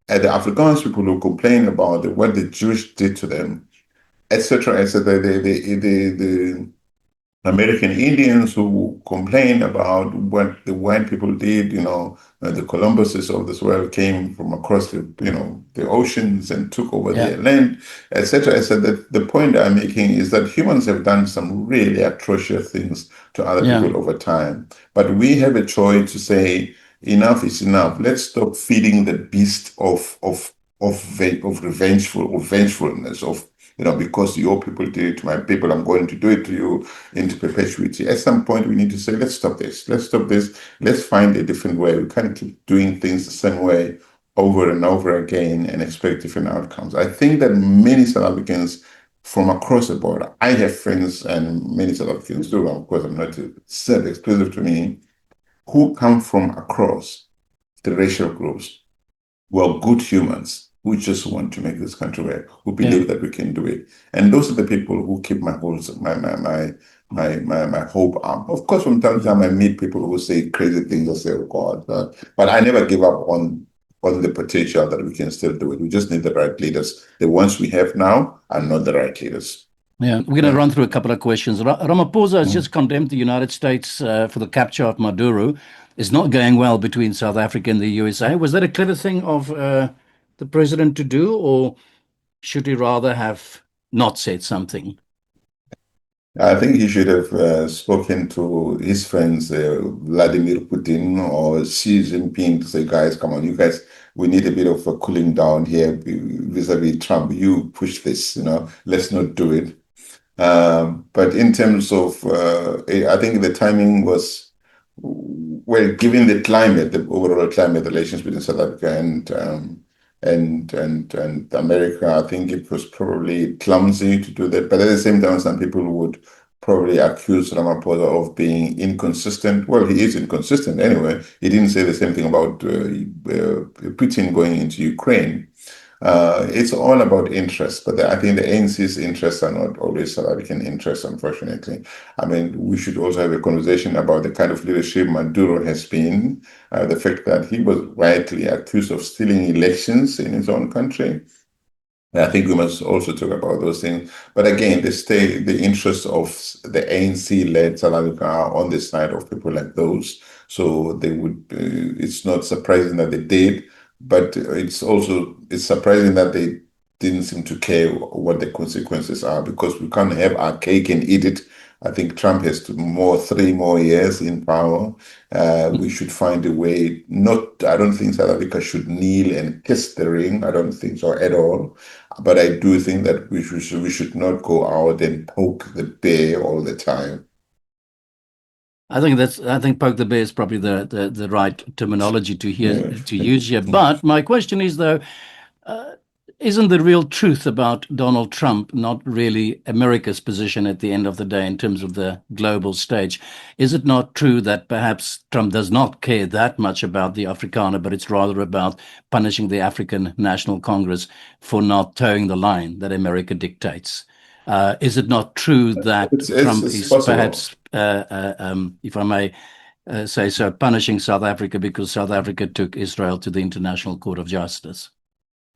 Speaker 1: and the Afrikaans people who complain about what the Jewish did to them, etc., etc. The American Indians who complain about what the white people did, the Columbuses of this world came from across the oceans and took over their land, etc. etc. The point I'm making is that humans have done some really atrocious things to other people over time, but we have a choice to say enough is enough. Let's stop feeding the beast of vengefulness, because your people did it to my people, I'm going to do it to you, into perpetuity. At some point, we need to say, let's stop this. Let's stop this. Let's find a different way. We can't keep doing things the same way over and over again and expect different outcomes. I think that many South Africans from across the board, I have friends, and many South Africans do, of course, I'm not said exclusive to me, who come from across the racial groups, well, good humans who just want to make this country work, who believe that we can do it. And those are the people who keep my hope up. Of course, from time to time, I meet people who say crazy things. I say, oh God, but I never give up on the potential that we can still do it. We just need the right leaders. The ones we have now are not the right leaders.
Speaker 2: Yeah, we're going to run through a couple of questions. Ramaphosa has just condemned the United States for the capture of Maduro. It's not going well between South Africa and the USA. Was that a clever thing of the president to do, or should he rather have not said something?
Speaker 1: I think he should have spoken to his friends, Vladimir Putin or Xi Jinping, to say, guys, come on, you guys, we need a bit of a cooling down here vis-a-vis Trump. You push this, let's not do it. But in terms of, I think the timing was, well, given the climate, the overall climate relations between South Africa and America, I think it was probably clumsy to do that. But at the same time, some people would probably accuse Ramaphosa of being inconsistent. Well, he is inconsistent anyway. He didn't say the same thing about Putin going into Ukraine. It's all about interest, but I think the ANC's interests are not always South African interests, unfortunately. I mean, we should also have a conversation about the kind of leadership Maduro has been, the fact that he was rightly accused of stealing elections in his own country. I think we must also talk about those things. But again, the interests of the ANC-led South Africa are on the side of people like those. So they would. It's not surprising that they did, but it's surprising that they didn't seem to care what the consequences are, because we can't have our cake and eat it. I think Trump has 3 more years in power. We should find a way. I don't think South Africa should kneel and kiss the ring. I don't think so at all. But I do think that we should not go out and poke the bear all the time.
Speaker 2: I think poke the bear is probably the right terminology to use here. But my question is, though, isn't the real truth about Donald Trump not really America's position at the end of the day in terms of the global stage? Is it not true that perhaps Trump does not care that much about the Afrikaner, but it's rather about punishing the African National Congress for not towing the line that America dictates? Is it not true that Trump
Speaker 1: It's
Speaker 2: is
Speaker 1: possible.
Speaker 2: perhaps, if I may say so, punishing South Africa because South Africa took Israel to the International Court of Justice?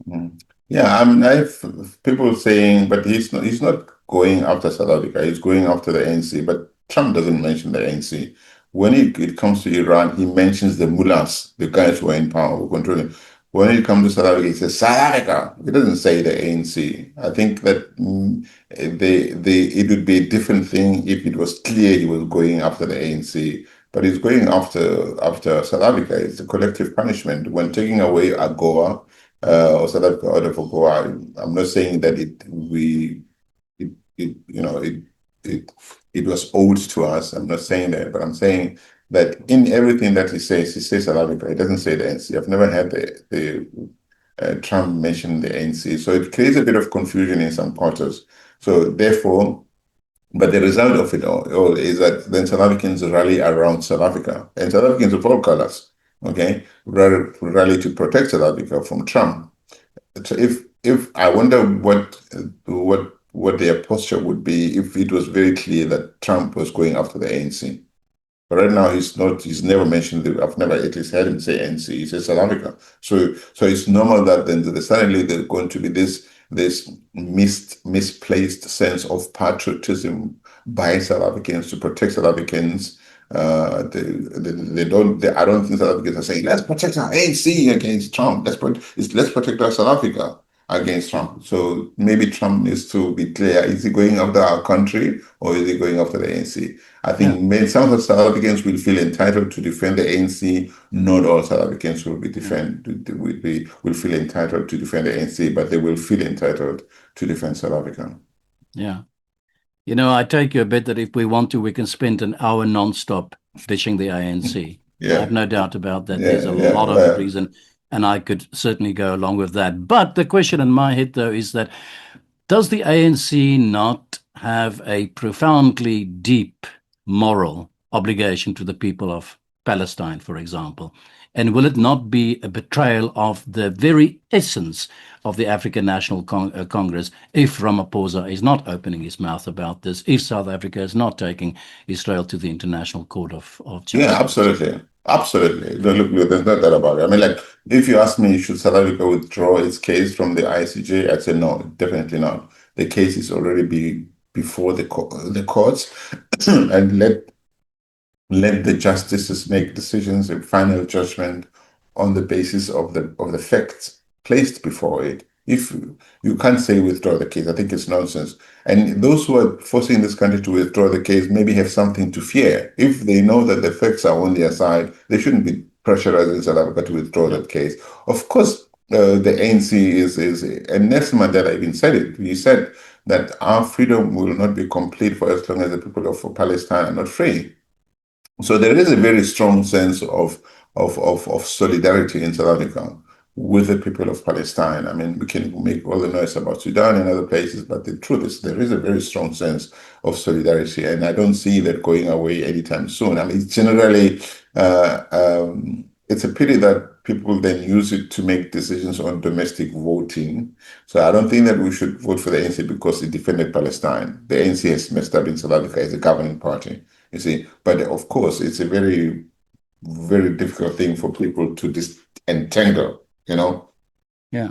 Speaker 1: Mm. Yeah, I mean, I've people saying, but he's not going after South Africa. He's going after the ANC. But Trump doesn't mention the ANC. When it comes to Iran, he mentions the mullahs, the guys who are in power, who control it. When it comes to South Africa, he says South Africa. He doesn't say the ANC. I think that it would be a different thing if it was clear he was going after the ANC. But he's going after South Africa. It's a collective punishment. When taking away AGOA, or South Africa order for Goa. I'm not saying that it was owed to us. I'm not saying that, but I'm saying that in everything that he says South Africa. He doesn't say the ANC. I've never had the Trump mention the ANC, so it creates a bit of confusion in some quarters. So therefore, but the result of it all is that then South Africans rally around South Africa, and South Africans of all colors, okay, rally to protect South Africa from Trump. So if I wonder what their posture would be if it was very clear that Trump was going after the ANC. But right now he's not. He's never mentioned it. I've never at least heard him say ANC. He says South Africa. So it's normal that then suddenly there's going to be this misplaced sense of patriotism by South Africans to protect South Africans. They don't. I don't think South Africans are saying let's protect our ANC against Trump. Let's protect our South Africa against Trump. So maybe Trump needs to be clear: is he going after our country or is he going after the ANC? I think some of South Africans will feel entitled to defend the ANC. Not all South Africans will feel entitled to defend the ANC, but they will feel entitled to defend South Africa.
Speaker 2: Yeah. You know, I take your bet that if we want to, we can spend an hour nonstop dishing the ANC. I have no doubt about that. There's a lot of reason, and I could certainly go along with that. But the question in my head, though, is that does the ANC not have a profoundly deep moral obligation to the people of Palestine, for example? And will it not be a betrayal of the very essence of the African National Congress if Ramaphosa is not opening his mouth about this, if South Africa is not taking Israel to the International Court of Justice?
Speaker 1: Yeah, absolutely. Absolutely. Look, there's no doubt about it. I mean, like, if you ask me, should South Africa withdraw its case from the ICJ? I'd say no, definitely not. The case is already before the courts, and let the justices make decisions and final judgment on the basis of the facts placed before it. If you can't say withdraw the case, I think it's nonsense. And those who are forcing this country to withdraw the case maybe have something to fear. If they know that the facts are on their side, they shouldn't be pressurizing South Africa to withdraw that case. Of course, the ANC is, and Nelson Mandela even said it. He said that our freedom will not be complete for as long as the people of Palestine are not free. So there is a very strong sense of solidarity in South Africa with the people of Palestine. I mean, we can make all the noise about Sudan and other places, but the truth is there is a very strong sense of solidarity, and I don't see that going away anytime soon. I mean, generally, it's a pity that people then use it to make decisions on domestic voting. So I don't think that we should vote for the ANC because it defended Palestine. The ANC has messed up in South Africa as a governing party, you see. But of course, it's a very, very difficult thing for people to disentangle, you know.
Speaker 2: Yeah.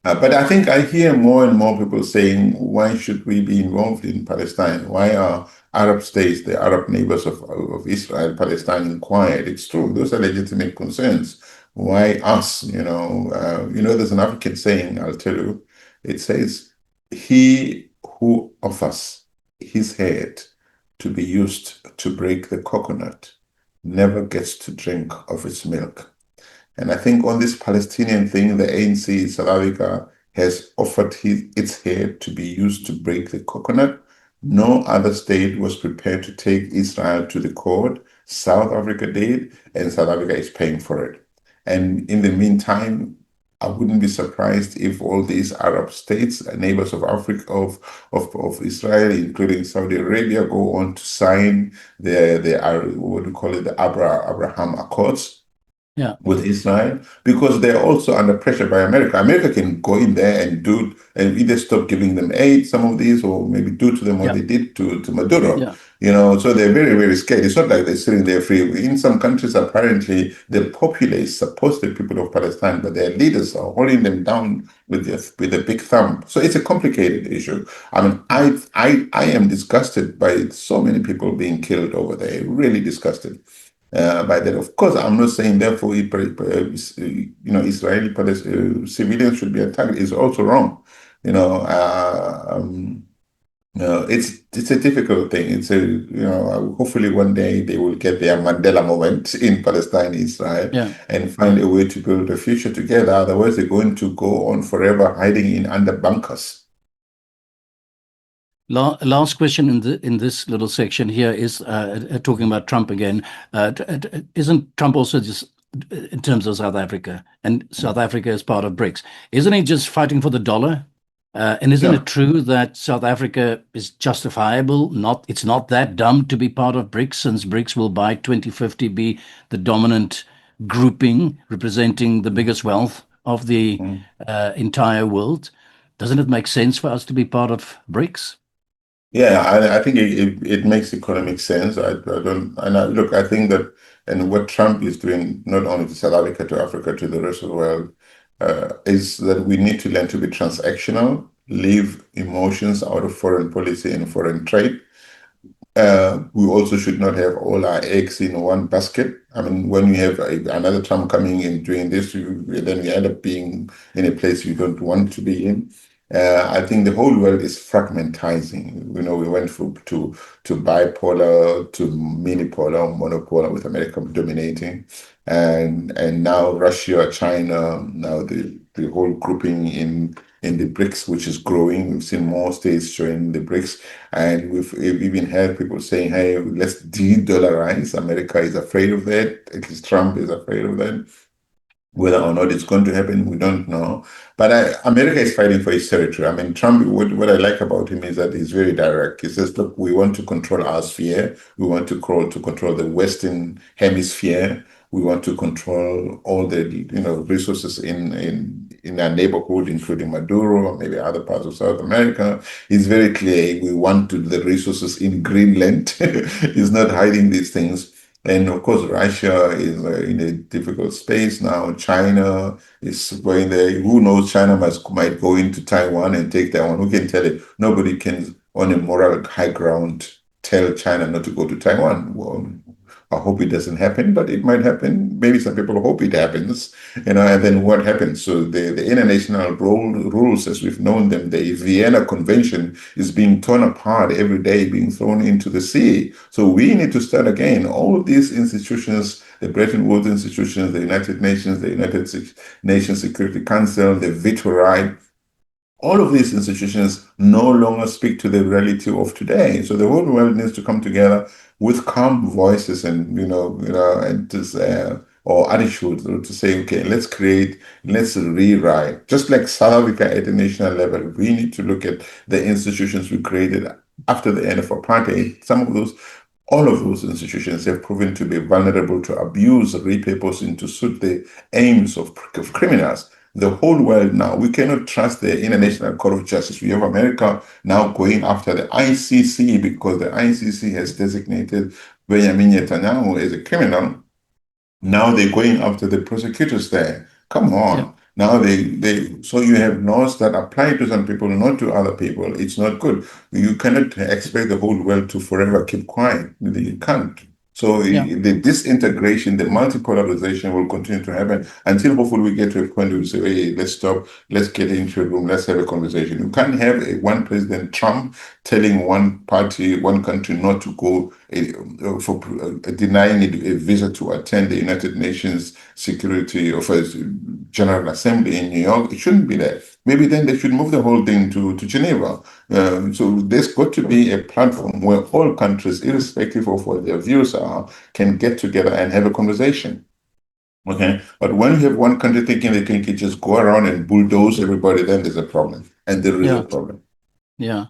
Speaker 1: But I think I hear more and more people saying, why should we be involved in Palestine? Why are Arab states, the Arab neighbors of Israel, Palestine quiet? It's true. Those are legitimate concerns. Why us? There's an African saying, I'll tell you. It says, he who offers his head to be used to break the coconut never gets to drink of its milk. And I think on this Palestinian thing, the ANC, South Africa, has offered its head to be used to break the coconut. No other state was prepared to take Israel to the court. South Africa did, and South Africa is paying for it. And in the meantime, I wouldn't be surprised if all these Arab states, neighbors of Africa, of Israel, including Saudi Arabia, go on to sign what do you call it, the Abraham Accords with Israel, because they're also under pressure by America. America can go in there and either stop giving them aid, some of these, or maybe do to them what they did to Maduro. So they're very, very scared. It's not like they're sitting there free. In some countries, apparently, the populace supports the people of Palestine, but their leaders are holding them down with a big thumb. So it's a complicated issue. I mean, I am disgusted by so many people being killed over there, really disgusted. By that, of course, I'm not saying therefore, Israeli civilians should be attacked. Is also wrong. It's a difficult thing. Hopefully one day they will get their Mandela moment in Palestine, Israel, and find a way to build a future together. Otherwise, they're going to go on forever hiding in under bunkers.
Speaker 2: Last question in this little section here is talking about Trump again. Isn't Trump also just, in terms of South Africa, and South Africa is part of BRICS, isn't he just fighting for the dollar? And isn't it true that South Africa is justifiable? It's not that dumb to be part of BRICS, since BRICS will by 2050 be the dominant grouping representing the biggest wealth of the entire world. Doesn't it make sense for us to be part of BRICS?
Speaker 1: Yeah, I think it makes economic sense. I think that, and what Trump is doing, not only to South Africa, to Africa, to the rest of the world, is that we need to learn to be transactional, leave emotions out of foreign policy and foreign trade. We also should not have all our eggs in one basket. I mean, when you have another Trump coming in doing this, then you end up being in a place you don't want to be in. I think the whole world is fragmentizing. We went to bipolar, to minipolar, monopolar, with America dominating, and now Russia, China, now the whole grouping in the BRICS, which is growing. We've seen more states joining the BRICS, and we've even had people saying, "Hey, let's de-dollarize." America is afraid of that. At least Trump is afraid of that. Whether or not it's going to happen, we don't know. But America is fighting for its territory. I mean, Trump, what I like about him is that he's very direct. He says, look, we want to control our sphere. We want to control the Western hemisphere. We want to control all the resources in our neighborhood, including Maduro or maybe other parts of South America. He's very clear. We want the resources in Greenland. He's not hiding these things. And of course, Russia is in a difficult space now. China is going there. Who knows? China might go into Taiwan and take Taiwan. Who can tell it? Nobody can, on a moral high ground, tell China not to go to Taiwan. Well, I hope it doesn't happen, but it might happen. Maybe some people hope it happens, and then what happens? So the international rules, as we've known them, the Vienna Convention is being torn apart every day, being thrown into the sea. So we need to start again. All of these institutions, the Bretton Woods institutions, the United Nations, the United Nations Security Council, the veto right, all of these institutions no longer speak to the reality of today. So the whole world needs to come together with calm voices and or attitudes to say, okay, let's rewrite. Just like South Africa at the national level, we need to look at the institutions we created after the end of apartheid. Some of those all of those institutions have proven to be vulnerable to abuse, repurposing to suit the aims of criminals. The whole world now, we cannot trust the International Court of Justice. We have America now going after the ICC because the ICC has designated Benjamin Netanyahu as a criminal. Now they're going after the prosecutors there. Come on.
Speaker 2: Yeah.
Speaker 1: Now so you have laws that apply to some people, not to other people. It's not good. You cannot expect the whole world to forever keep quiet. You can't. So the disintegration, the multipolarization will continue to happen until hopefully we get to a point where we say, hey, let's stop, let's get into a room, let's have a conversation. You can't have one President Trump telling one party, one country not to go for denying a visa to attend the United Nations Security Affairs General Assembly in New York. It shouldn't be there. Maybe then they should move the whole thing to Geneva. So there's got to be a platform where all countries, irrespective of what their views are, can get together and have a conversation. Okay, but when you have one country thinking they can just go around and bulldoze everybody, then there's a problem, and there is a problem.
Speaker 2: Yeah.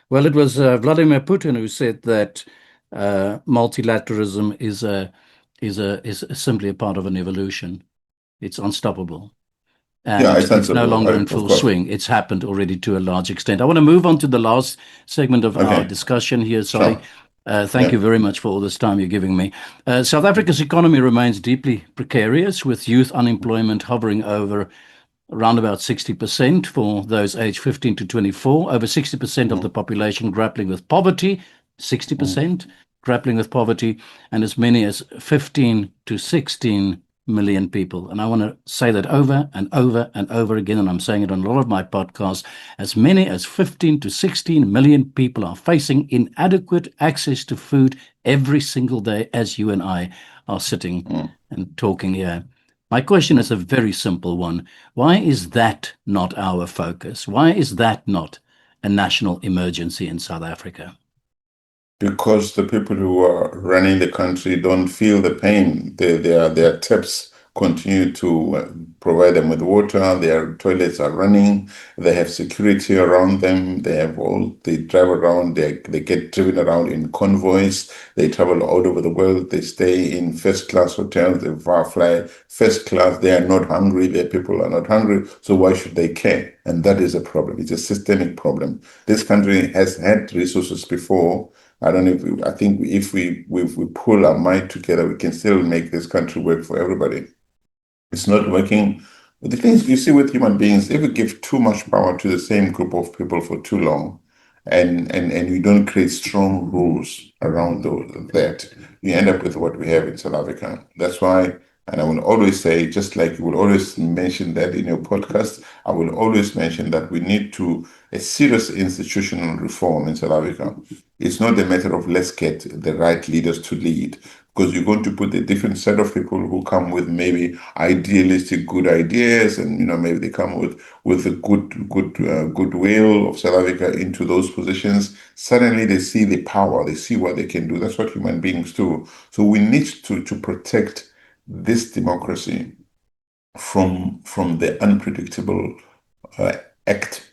Speaker 2: Well, it was Vladimir Putin who said that multilateralism is simply a part of an evolution. It's unstoppable. And it's no longer in full swing. It's happened already to a large extent. I want to move on to the last segment of our discussion here, Solly. Thank you very much for all this time you're giving me. South Africa's economy remains deeply precarious, with youth unemployment hovering over around about 60% for those aged 15 to 24, over 60% of the population grappling with poverty, 60% grappling with poverty, and as many as 15 to 16 million people. And I want to say that over and over and over again, and I'm saying it on a lot of my podcasts, as many as 15 to 16 million people are facing inadequate access to food every single day as you and I are sitting and talking here. My question is a very simple one. Why is that not our focus? Why is that not a national emergency in South Africa?
Speaker 1: Because the people who are running the country don't feel the pain. Their taps continue to provide them with water. Their toilets are running. They have security around them. They drive around. They get driven around in convoys. They travel all over the world. They stay in first-class hotels. They fly first class. They are not hungry. Their people are not hungry. So why should they care? And that is a problem. It's a systemic problem. This country has had resources before. I think if we pull our mind together, we can still make this country work for everybody. It's not working. But the thing is, you see with human beings, if we give too much power to the same group of people for too long, and you don't create strong rules around that, you end up with what we have in South Africa. That's why, and I will always say, just like you will always mention that in your podcast, I will always mention that we need a serious institutional reform in South Africa. It's not a matter of let's get the right leaders to lead, because you're going to put a different set of people who come with maybe idealistic good ideas, and maybe they come with a goodwill of South Africa into those positions. Suddenly they see the power, they see what they can do. That's what human beings do. So we need to protect this democracy from the unpredictable acts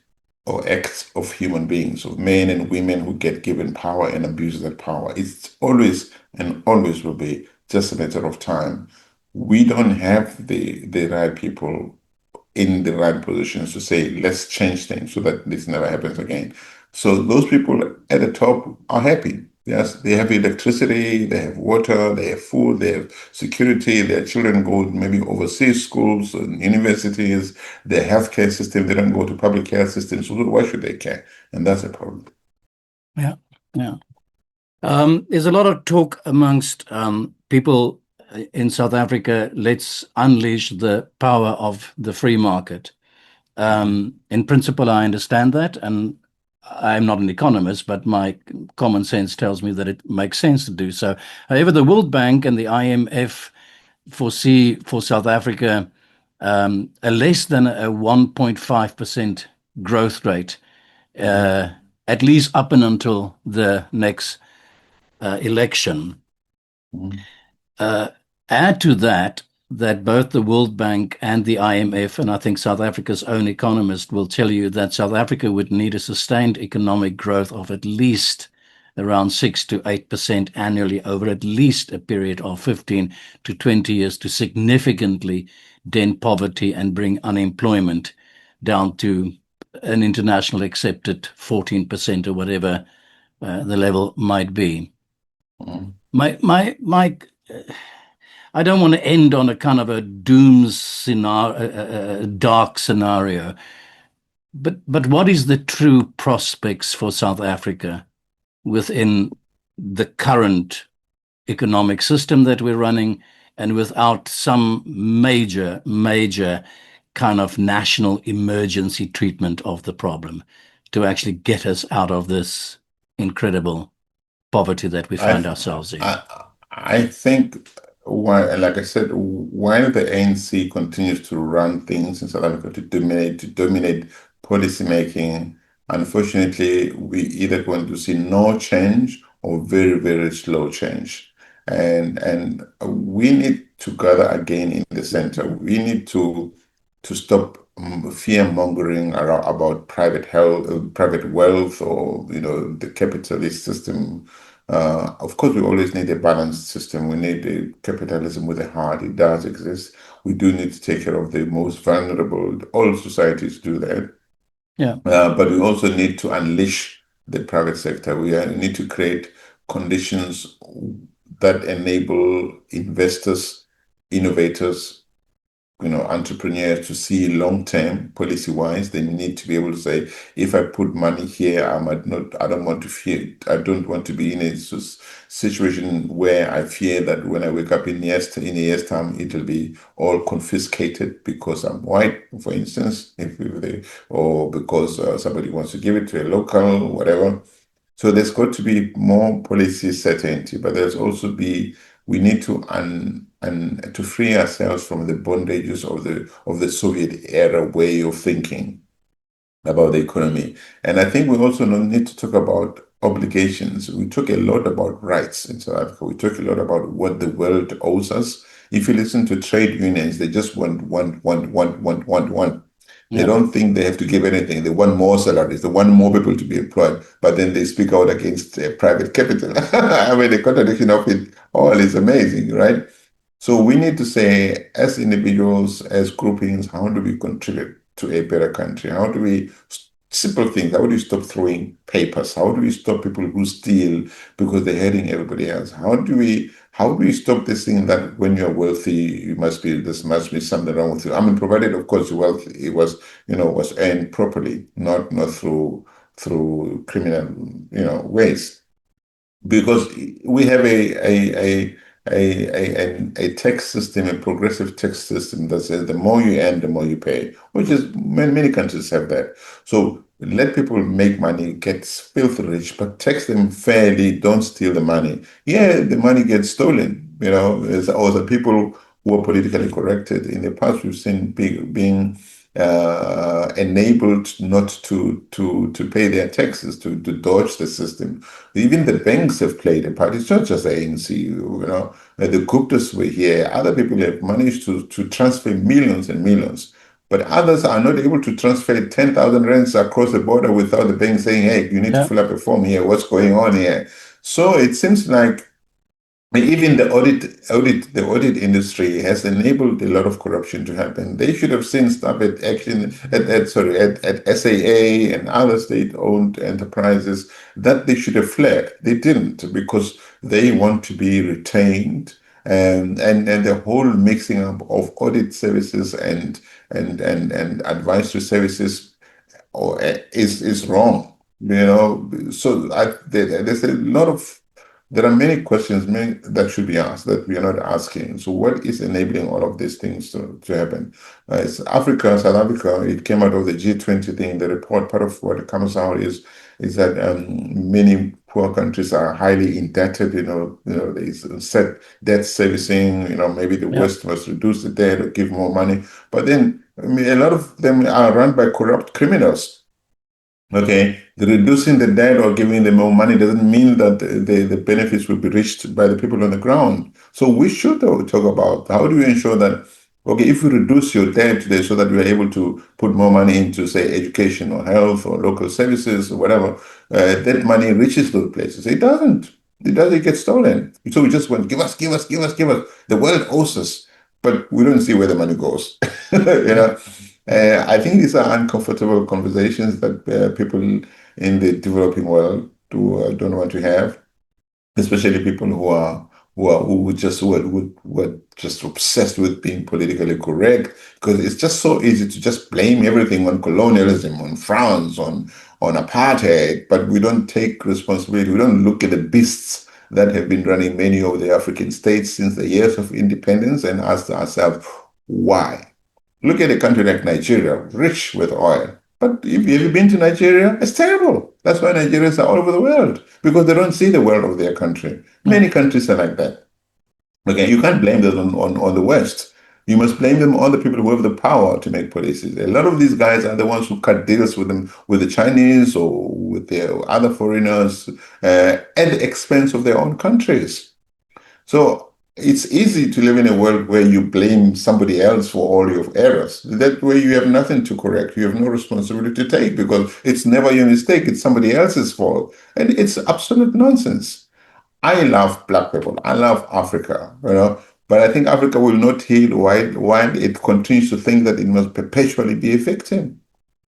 Speaker 1: of human beings, of men and women who get given power and abuse that power. It's always and always will be just a matter of time. We don't have the right people in the right positions to say, let's change things so that this never happens again. So those people at the top are happy. Yes, they have electricity, they have water, they have food, they have security. Their children go maybe overseas schools and universities. Their healthcare system, they don't go to public health systems. So why should they care? And that's a problem.
Speaker 2: Yeah. There's a lot of talk amongst people in South Africa. Let's unleash the power of the free market. In principle, I understand that, and I'm not an economist, but my common sense tells me that it makes sense to do so. However, the World Bank and the IMF foresee for South Africa a less than a 1.5% growth rate, at least up and until the next election. Add to that both the World Bank and the IMF, and I think South Africa's own economist will tell you that South Africa would need a sustained economic growth of at least around 6 to 8% annually over at least a period of 15 to 20 years to significantly dent poverty and bring unemployment down to an international accepted 14% or whatever the level might be. Mike, I don't want to end on a kind of a doom scenario, a dark scenario. But what is the true prospects for South Africa within the current economic system that we're running, and without some major kind of national emergency treatment of the problem to actually get us out of this incredible poverty that we find ourselves in?
Speaker 1: I think, like I said, while the ANC continues to run things in South Africa to dominate policy making, unfortunately, we either going to see no change or very, very slow change. And we need to gather again in the center. We need to stop fear mongering about private health, private wealth, or the capitalist system. Of course, we always need a balanced system. We need a capitalism with a heart. It does exist. We do need to take care of the most vulnerable. All societies do that.
Speaker 2: Yeah.
Speaker 1: But we also need to unleash the private sector. We need to create conditions that enable investors, innovators, entrepreneurs to see long-term policy-wise. They need to be able to say, if I put money here, I don't want to be in a situation where I fear that when I wake up in a year's time, it will be all confiscated because I'm white, for instance, or because somebody wants to give it to a local, whatever. So there's got to be more policy certainty, but we need to free ourselves from the bondages of the Soviet era way of thinking about the economy. And I think we also need to talk about obligations. We talk a lot about rights in South Africa. We talk a lot about what the world owes us. If you listen to trade unions, they just want. They don't think they have to give anything. They want more salaries. They want more people to be employed. But then they speak out against private capital. I mean, the contradiction of it all is amazing, right? So we need to say, as individuals, as groupings, how do we contribute to a better country? How do we, simple things, how do we stop throwing papers? How do we stop people who steal because they're hurting everybody else? How do we stop this thing that when you're wealthy, there must be something wrong with you? I mean, provided, of course, your wealth was earned properly, not through criminal, ways. Because we have a tax system, a progressive tax system that says the more you earn, the more you pay, which is many countries have that. So let people make money, get filthy rich, but tax them fairly. Don't steal the money. Yeah, the money gets stolen. There's also people who are politically corrected. In the past, we've seen being enabled not to pay their taxes, to dodge the system. Even the banks have played a part. It's not just the ANC. The Guptas were here. Other people have managed to transfer millions and millions. But others are not able to transfer 10,000 rands across the border without the bank saying, hey, you need to fill up a form here. What's going on here? So it seems like even the audit industry has enabled a lot of corruption to happen. They should have seen stuff at SAA and other state-owned enterprises that they should have flagged. They didn't, because they want to be retained, and the whole mixing up of audit services and advisory services is wrong. So there are many questions that should be asked that we are not asking. So what is enabling all of these things to happen? It's South Africa, it came out of the G20 thing. The report, part of what comes out is that many poor countries are highly indebted. They set debt servicing. Maybe the West must reduce the debt or give more money. But then, a lot of them are run by corrupt criminals. Okay, reducing the debt or giving them more money doesn't mean that the benefits will be reached by the people on the ground. So we should talk about how do we ensure that Okay, if you reduce your debt today so that you are able to put more money into, say, education or health or local services or whatever, that money reaches those places. It doesn't. It doesn't get stolen. So we just want, give us, give us, give us, give us. The world owes us, but we don't see where the money goes. You know, I think these are uncomfortable conversations that people in the developing world don't want to have, especially people who are just obsessed with being politically correct, because it's just so easy to just blame everything on colonialism, on France, on apartheid, but we don't take responsibility. We don't look at the beasts that have been running many of the African states since the years of independence and ask ourselves why. Look at a country like Nigeria, rich with oil. But if you've been to Nigeria, it's terrible. That's why Nigerians are all over the world, because they don't see the world of their country. Many countries are like that. Okay, you can't blame them on the West. You must blame them on the people who have the power to make policies. A lot of these guys are the ones who cut deals with them, with the Chinese or with their other foreigners, at the expense of their own countries. So it's easy to live in a world where you blame somebody else for all your errors. That way you have nothing to correct. You have no responsibility to take because it's never your mistake. It's somebody else's fault. And it's absolute nonsense. I love Black people. I love Africa, but I think Africa will not heal while it continues to think that it must perpetually be a victim.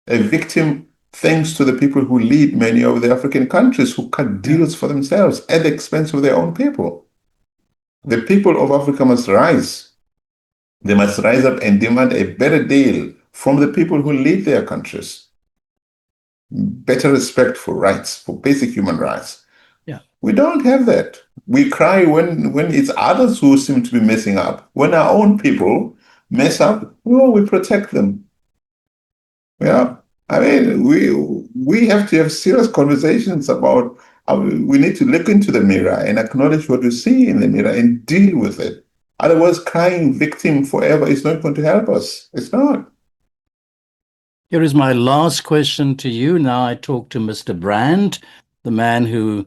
Speaker 1: A victim thanks to the people who lead many of the African countries who cut deals for themselves at the expense of their own people. The people of Africa must rise. They must rise up and demand a better deal from the people who lead their countries. Better respect for rights, for basic human rights.
Speaker 2: Yeah.
Speaker 1: We don't have that. We cry when it's others who seem to be messing up. When our own people mess up, well, we protect them. Yeah. I mean, we have to have serious conversations about how we need to look into the mirror and acknowledge what we see in the mirror and deal with it. Otherwise, crying victim forever is not going to help us. It's not.
Speaker 2: Here is my last question to you. Now I talk to Mr. Brand, the man who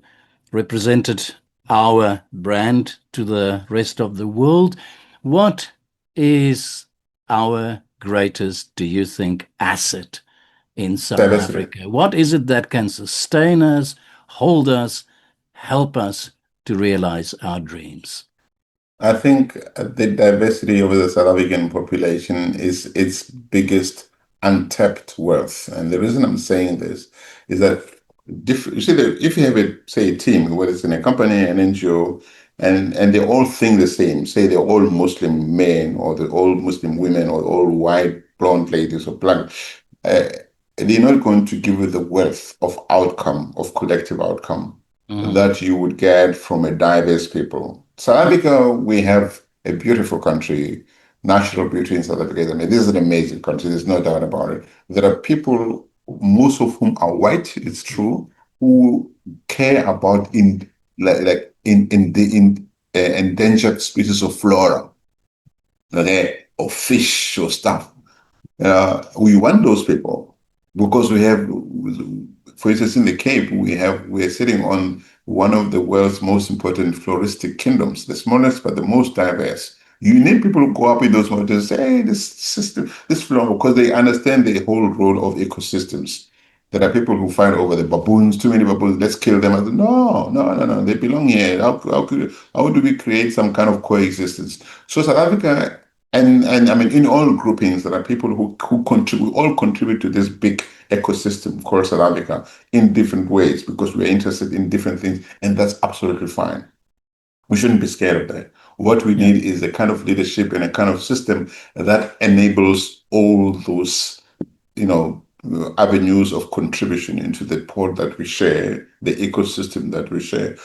Speaker 2: represented our brand to the rest of the world. What is our greatest, do you think, asset in South
Speaker 1: Diversity.
Speaker 2: Africa? What is it that can sustain us, hold us, help us to realize our dreams?
Speaker 1: I think the diversity of the South African population is its biggest untapped wealth. And the reason I'm saying this is that you see that if you have say a team, whether it's in a company, an NGO, and they all think the same, say they're all Muslim men or they're all Muslim women or all white blonde ladies or black, they're not going to give you the wealth of outcome, of collective outcome that you would get from a diverse people. South Africa, we have a beautiful country, natural beauty in South Africa. I mean, this is an amazing country. There's no doubt about it. There are people, most of whom are white, it's true, who care about endangered species of flora, okay, or fish or stuff. We want those people because we have, for instance, in the Cape, we're sitting on one of the world's most important floristic kingdoms, the smallest but the most diverse. You need people who go up in those mountains and say, hey, this system, this flora, because they understand the whole role of ecosystems. There are people who fight over the baboons, too many baboons, let's kill them. I said, no, they belong here. How do we create some kind of coexistence? So South Africa, and I mean, in all groupings, there are people who contribute, all contribute to this big ecosystem called South Africa in different ways because we're interested in different things, and that's absolutely fine. We shouldn't be scared of that. What we need is a kind of leadership and a kind of system that enables all those, avenues of contribution into the pot that we share, the ecosystem that we share,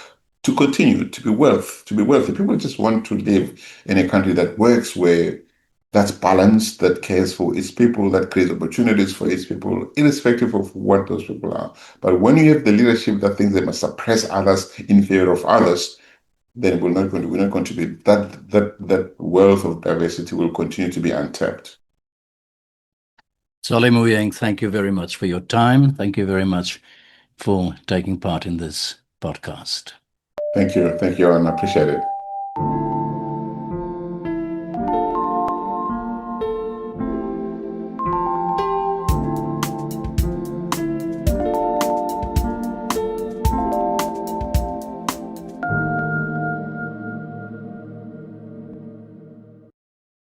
Speaker 1: to continue to be wealthy. People just want to live in a country that works, where that's balanced, that cares for its people, that creates opportunities for its people, irrespective of what those people are. But when you have the leadership that thinks they must suppress others in favor of others, then we're not going to be that wealth of diversity will continue to be untapped.
Speaker 2: Solly Moeng, thank you very much for your time. Thank you very much for taking part in this podcast.
Speaker 1: Thank you, and I appreciate it.